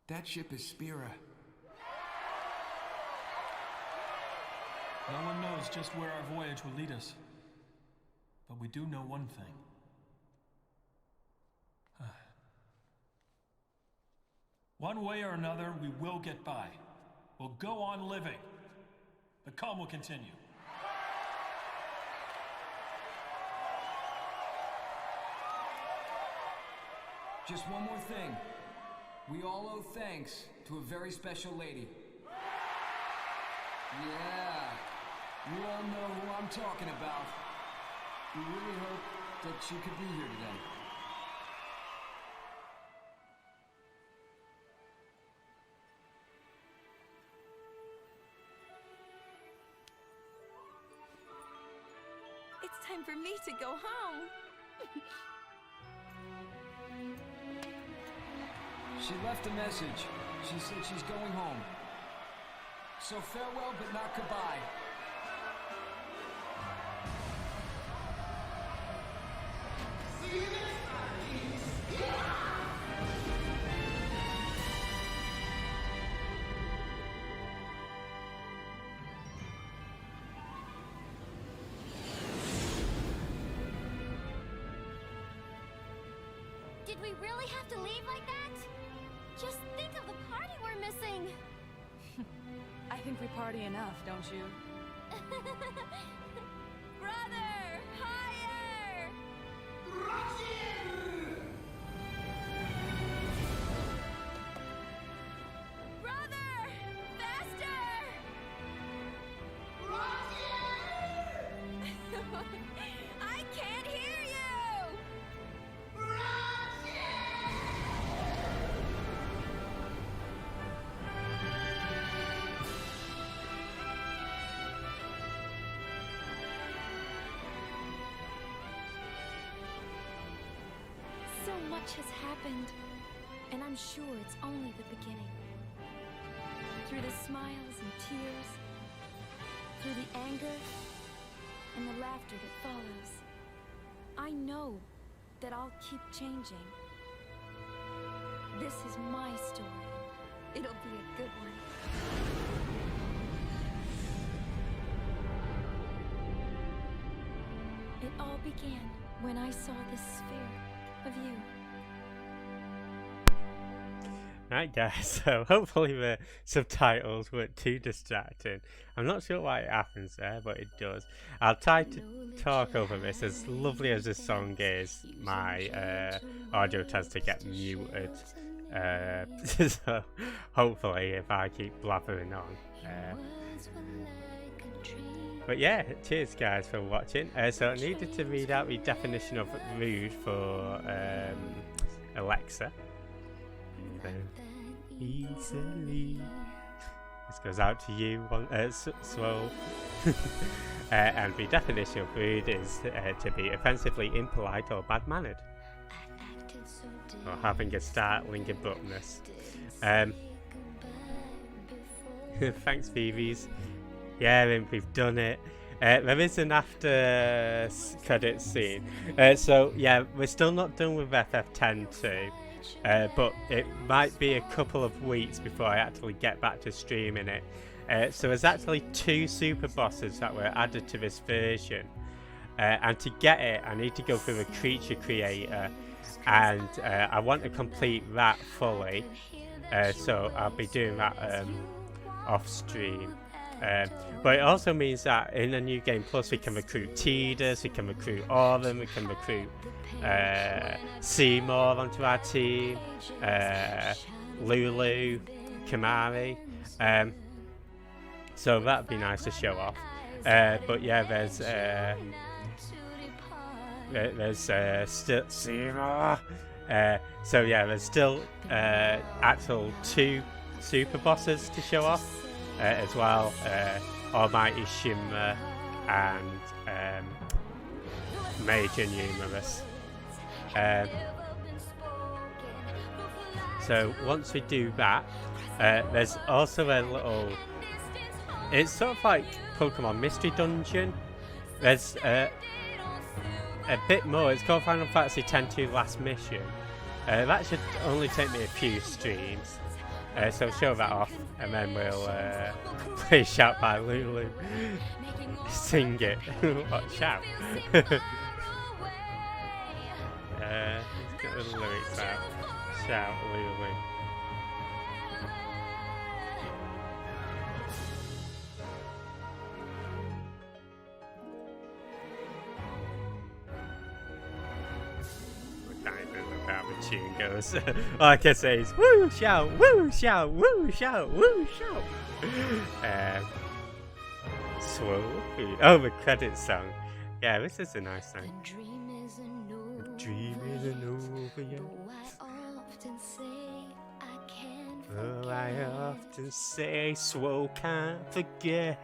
Speaker 17: That ship is Spira.
Speaker 14: No one knows just where our voyage will lead us. But we do know one thing. One way or another, we will get by. We'll go on living. The calm will continue.
Speaker 11: Just one more thing. We all owe thanks to a very special lady. Yeah, you all know who I'm talking about. We really hope that she could be here today.
Speaker 3: It's time for me to go home.
Speaker 11: She left a message. She said she's going home. So farewell, but not goodbye.
Speaker 18: See you next time.
Speaker 6: Did we really have to leave like that? Just think of the party we're missing.
Speaker 12: I think we party enough, don't you?
Speaker 6: Brother, higher! Brother, faster! I can't hear you! So much has happened, and I'm sure it's only the beginning. Through the smiles and tears, through the anger and the laughter that follows, I know that I'll keep changing. This is my story. It'll be a good one. It all began when I saw this sphere of you.
Speaker 1: Right guys, so hopefully the subtitles weren't too distracting. I'm not sure why it happens there, but it does. I'll try to talk over this. As lovely as this song is, my audio tends to get muted. So hopefully if I keep blathering on. But yeah, cheers guys for watching. So I needed to read out the definition of rude for Alexa. Easily. This goes out to you, Swole. And the definition of rude is to be offensively impolite or bad-mannered, or having a startling abruptness. Thanks, Phoebes. Yeah, we've done it. There is an after credit scene. So yeah, we're still not done with FF10 but it might be a couple of weeks before I actually get back to streaming it. So there's actually 2 super bosses that were added to this version, and to get it I need to go through a creature creator, and I want to complete that fully, so I'll be doing that off stream. But it also means that in the New Game Plus we can recruit Tidus, we can recruit Aurum, we can recruit Seymour onto our team, Lulu, Kamari, so that'd be nice to show off. But yeah, there's still Seymour, so yeah, there's still actual 2 super bosses to show off, as well, Almighty Shimmer and Major Numerous. So once we do that, there's also a little... It's sort of like Pokemon Mystery Dungeon. There's a bit more. It's called Final Fantasy X-2 Last Mission. That should only take me a few streams. So show that off, and then we'll play Shout by Lulu. Sing it. What, shout? Let's get the lyrics out. Shout, Lulu. How the tune goes. All I can say is woo shout, woo shout, woo shout, woo shout. Swole. Oh, the credit song. Yeah, this is a nice song. The dream isn't over yet. Oh, I often say Swole can't forget.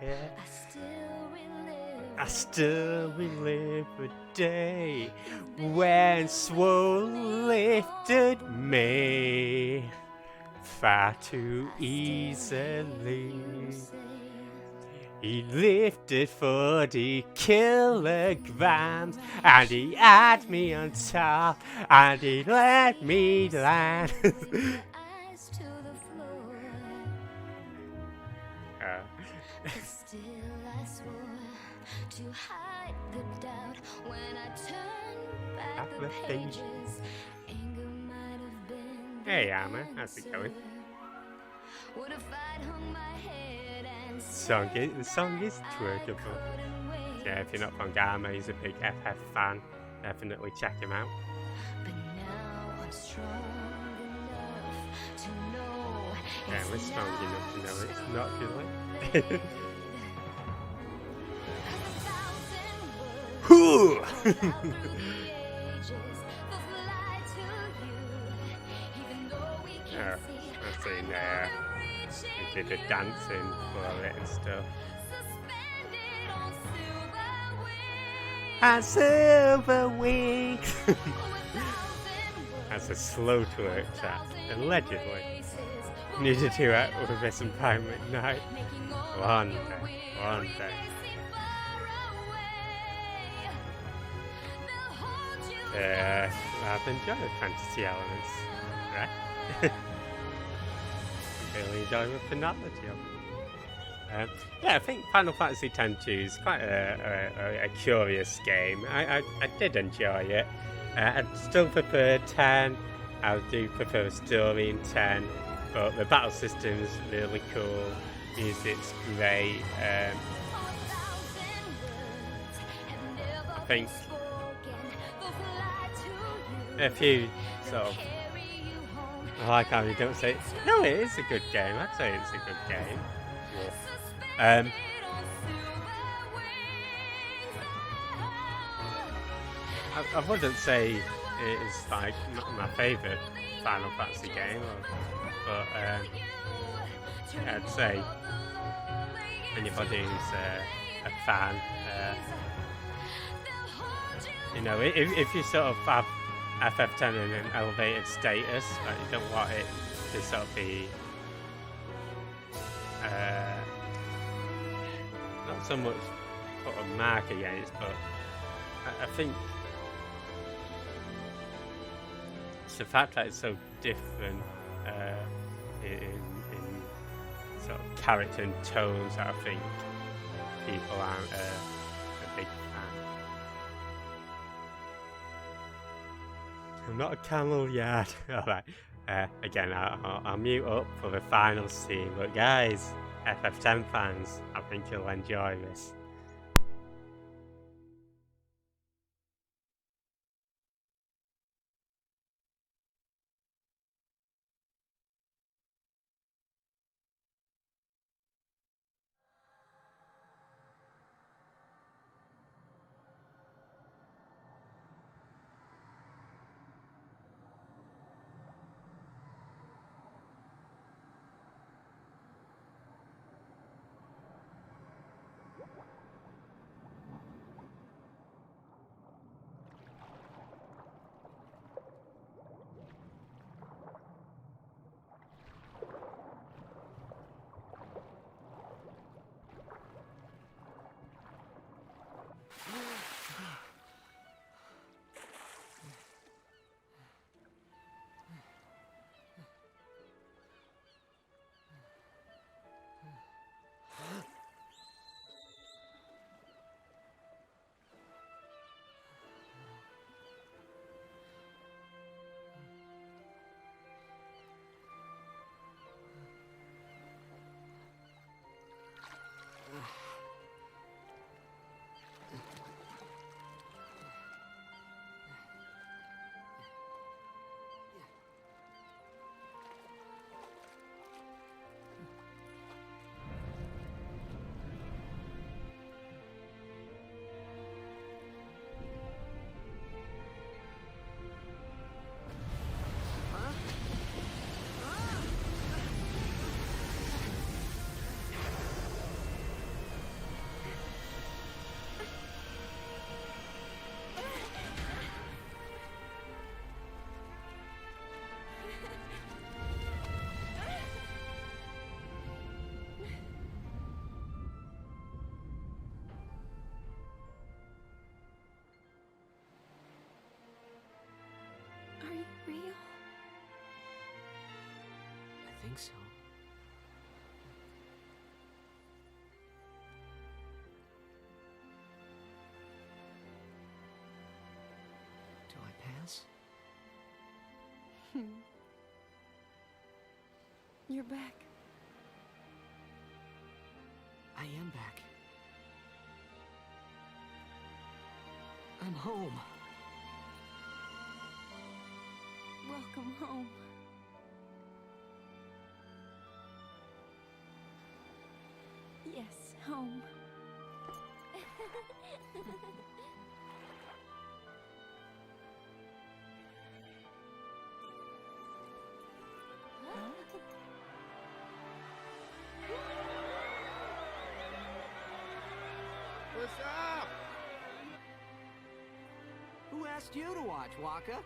Speaker 1: I still relive a day when Swole lifted me far too easily. He lifted 40 kilograms and he had me on top and he let me land.
Speaker 6: To hide the doubt when I turn back the pages. Anger might have been.
Speaker 1: Hey, Amma, how's it going?
Speaker 6: What if I'd hung my head and
Speaker 1: The song is twerkable. Yeah, if you're not from Gamma, he's a big FF fan. Definitely check him out.
Speaker 6: But now I'm strong enough to know.
Speaker 1: Yeah, we're strong enough to know it's not good. I've seen we did a dancing for it and stuff. A silver wings. That's a slow twerk chat, allegedly. Need to do it with this and Prime McKnight. One day. I've enjoyed the fantasy elements, right? Really enjoy the finality of it. Yeah, I think Final Fantasy X-2 is quite a curious game. I did enjoy it. I'd still prefer 10. I do prefer a story in 10, but the battle system's really cool. Music's great. I think a few sort of... I like how you don't say... No, it is a good game. I'd say it's a good game. Yeah. I wouldn't say it is like my favourite Final Fantasy game, but I'd say anybody who's a fan, you know, if you sort of have FF10 in an elevated status, like you don't want it to sort of be not so much put a mark against, but I think it's the fact that it's so different in sort of character and tones that I think people aren't a big fan. I'm not a camel yet. Alright, again, I'll mute up for the final scene, but guys, FF10 fans, I think you'll enjoy this.
Speaker 15: So I pass?
Speaker 6: You're back.
Speaker 15: I am back. I'm home.
Speaker 6: Welcome home. Yes, home.
Speaker 18: What's up?
Speaker 15: Who asked you to watch, Waka?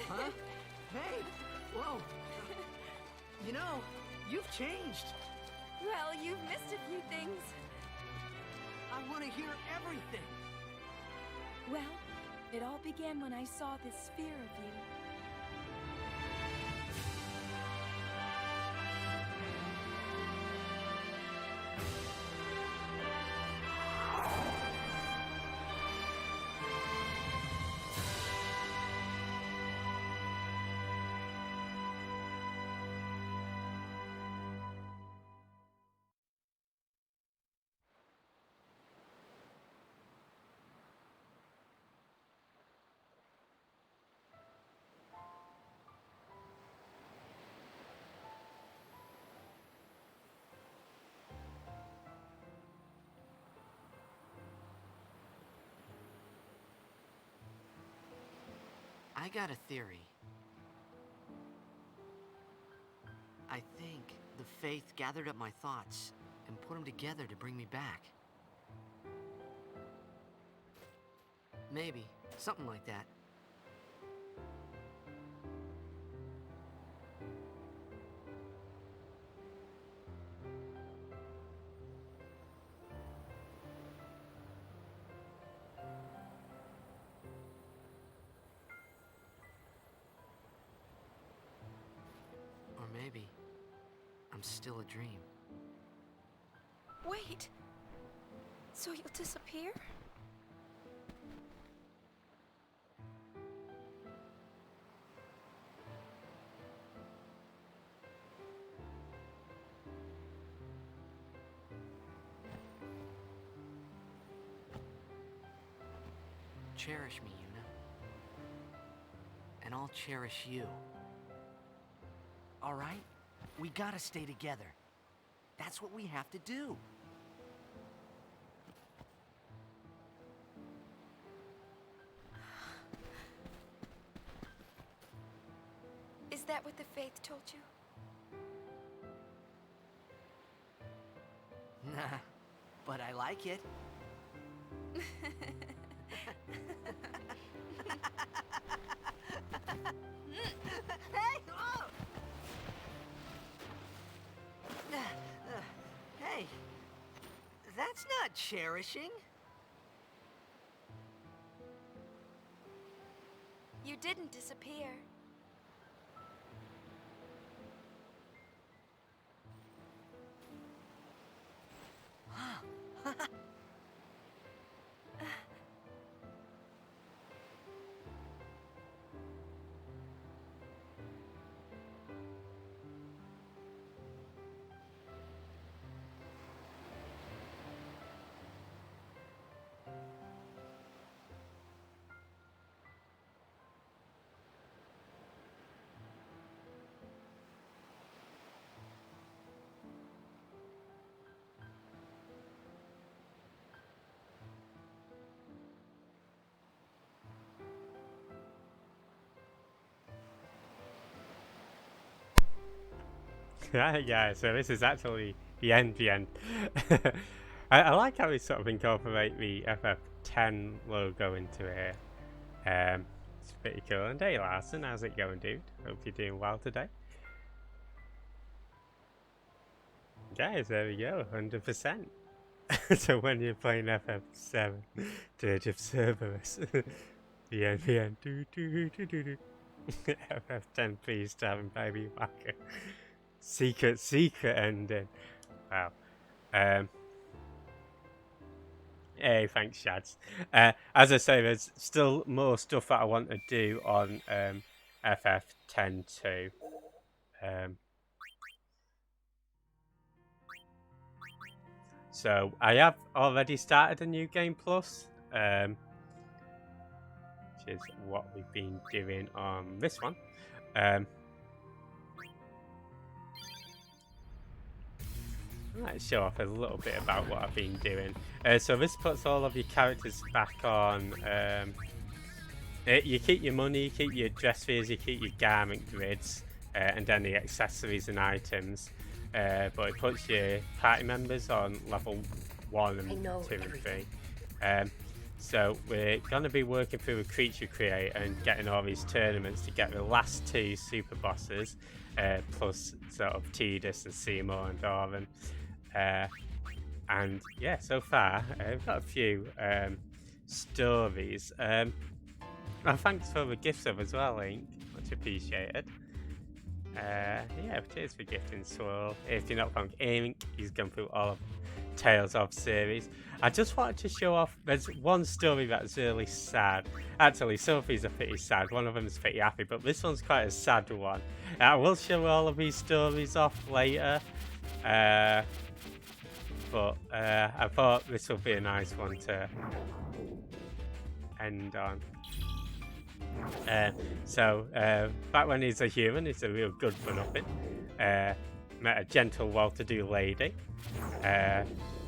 Speaker 15: Huh? Hey! Whoa! You know, you've changed.
Speaker 6: Well, you've missed a few things.
Speaker 15: I want to hear everything.
Speaker 6: Well, it all began when I saw this sphere of you.
Speaker 15: I got a theory. I think the Faith gathered up my thoughts and put them together to bring me back. Maybe. Something like that. Or maybe I'm still a dream.
Speaker 3: Wait! So you'll disappear?
Speaker 15: Cherish me, Yuna. And I'll cherish you. All right? We gotta stay together. That's what we have to do.
Speaker 3: Is that what the Faith told you?
Speaker 15: Nah, but I like it. Hey! Oh! Hey! That's not cherishing.
Speaker 3: You didn't disappear.
Speaker 1: Right, guys, so this is actually the end. I like how we sort of incorporate the FF10 logo into here. It's pretty cool. And hey Larson, how's it going, dude? Hope you're doing well today. Guys, there we go, 100%. So when you're playing FF7, Dirge of Cerberus, the NPN, FF10, please, Starving Baby Whacker. Secret ending. Wow. Hey, thanks, Shads. As I say, there's still more stuff that I want to do on FF10 too. So I have already started a new game plus, which is what we've been doing on this one. Let's show off a little bit about what I've been doing. So this puts all of your characters back on. You keep your money, you keep your dress fees, you keep your garment grids, and then the accessories and items. But it puts your party members on level 1 and 2 and 3. So we're going to be working through a creature creator and getting all these tournaments to get the last 2 super bosses, plus sort of Tidus and Seymour and Doran. And yeah, so far I've got a few stories. Thanks for the gift sub as well, Link. Much appreciated. Yeah, cheers for gifting Swirl. If you're not from Ink, he's gone through all of Tales of series. I just wanted to show off, there's one story that's really sad. Actually, some of these are pretty sad, one of them is pretty happy, but this one's quite a sad one. I will show all of these stories off later. But I thought this would be a nice one to end on. Back when he's a human, he's a real good for nothing. Met a gentle, well-to-do lady.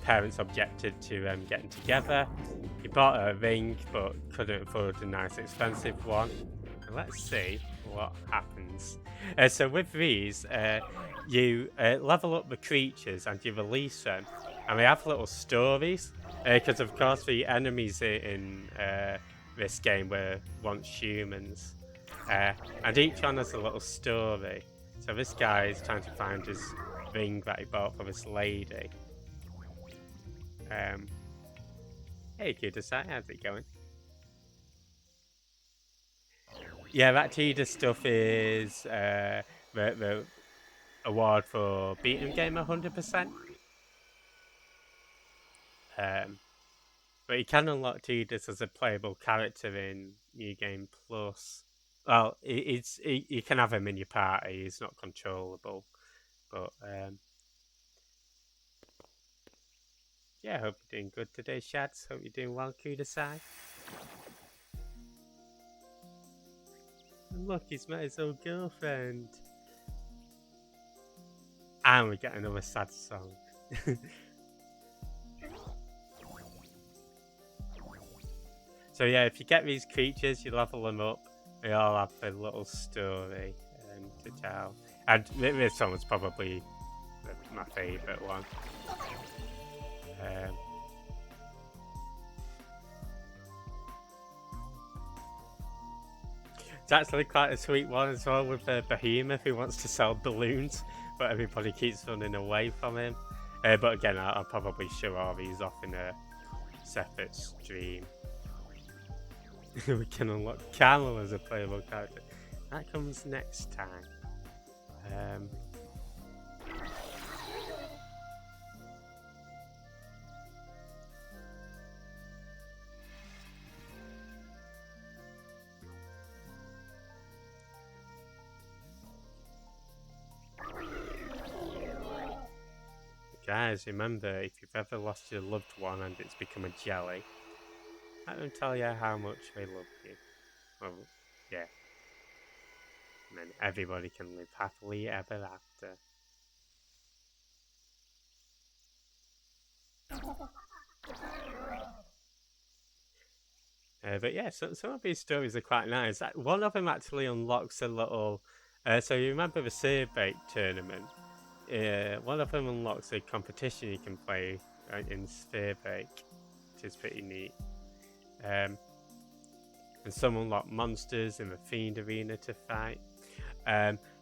Speaker 1: Parents objected to getting together. He bought her a ring, but couldn't afford a nice, expensive one. And let's see what happens. So with these, you level up the creatures and you release them, and they have little stories. Because of course the enemies in this game were once humans, and each one has a little story. So this guy is trying to find his ring that he bought for this lady. Hey Kudasai, how's it going? Yeah, that Tidus stuff is the award for beating game 100%. But you can unlock Tidus as a playable character in New Game Plus. Well, you can have him in your party. He's not controllable, but yeah. I hope you're doing good today, Shads. Hope you're doing well, Kudasai. And look, he's met his old girlfriend. And we get another sad song. So yeah, if you get these creatures, you level them up. They all have a little story to tell. And this one was probably my favourite one. It's actually quite a sweet one as well, with the behemoth who wants to sell balloons, but everybody keeps running away from him. But again, I'll probably show all these off in a separate stream. We can unlock Camel as a playable character. That comes next time. Guys, remember, if you've ever lost your loved one and it's become a jelly, let them tell you how much they love you. Well, yeah. And then everybody can live happily ever after. But yeah, some of these stories are quite nice. One of them actually unlocks a little... so you remember the Save Bake tournament? One of them unlocks a competition you can play in Sphere Bake, which is pretty neat. And some unlock monsters in the Fiend Arena to fight.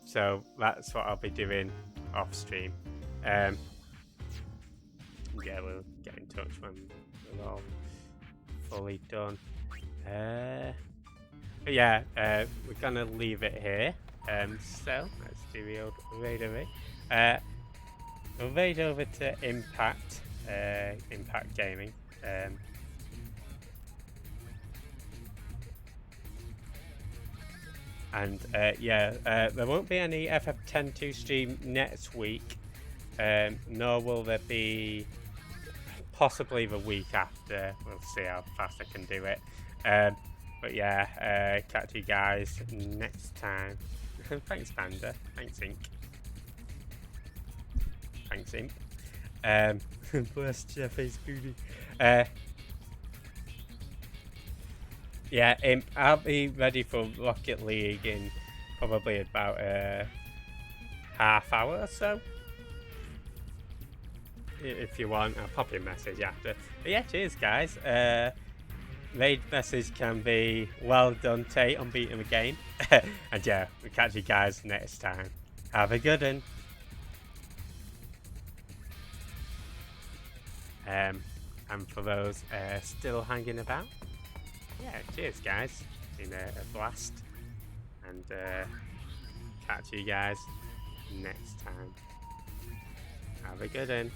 Speaker 1: So that's what I'll be doing off stream. Yeah, we'll get into touch when we're all fully done. But yeah, we're gonna leave it here. So let's do the old raid away. We'll raid over to Impact Gaming. And yeah, there won't be any FF102 stream next week, nor will there be possibly the week after. We'll see how fast I can do it. But yeah, catch you guys next time. Thanks, Panda. Thanks, Ink. Thanks, Imp. Bless Jeffy's booty. Yeah, Imp, I'll be ready for Rocket League in probably about a half hour or so. If you want, I'll pop you a message after. But yeah, cheers, guys. Raid message can be, well done, Tate, on beating the game. And yeah, we'll catch you guys next time. Have a good one. And for those still hanging about, yeah, cheers, guys. It's been a blast. And catch you guys next time. Have a good one.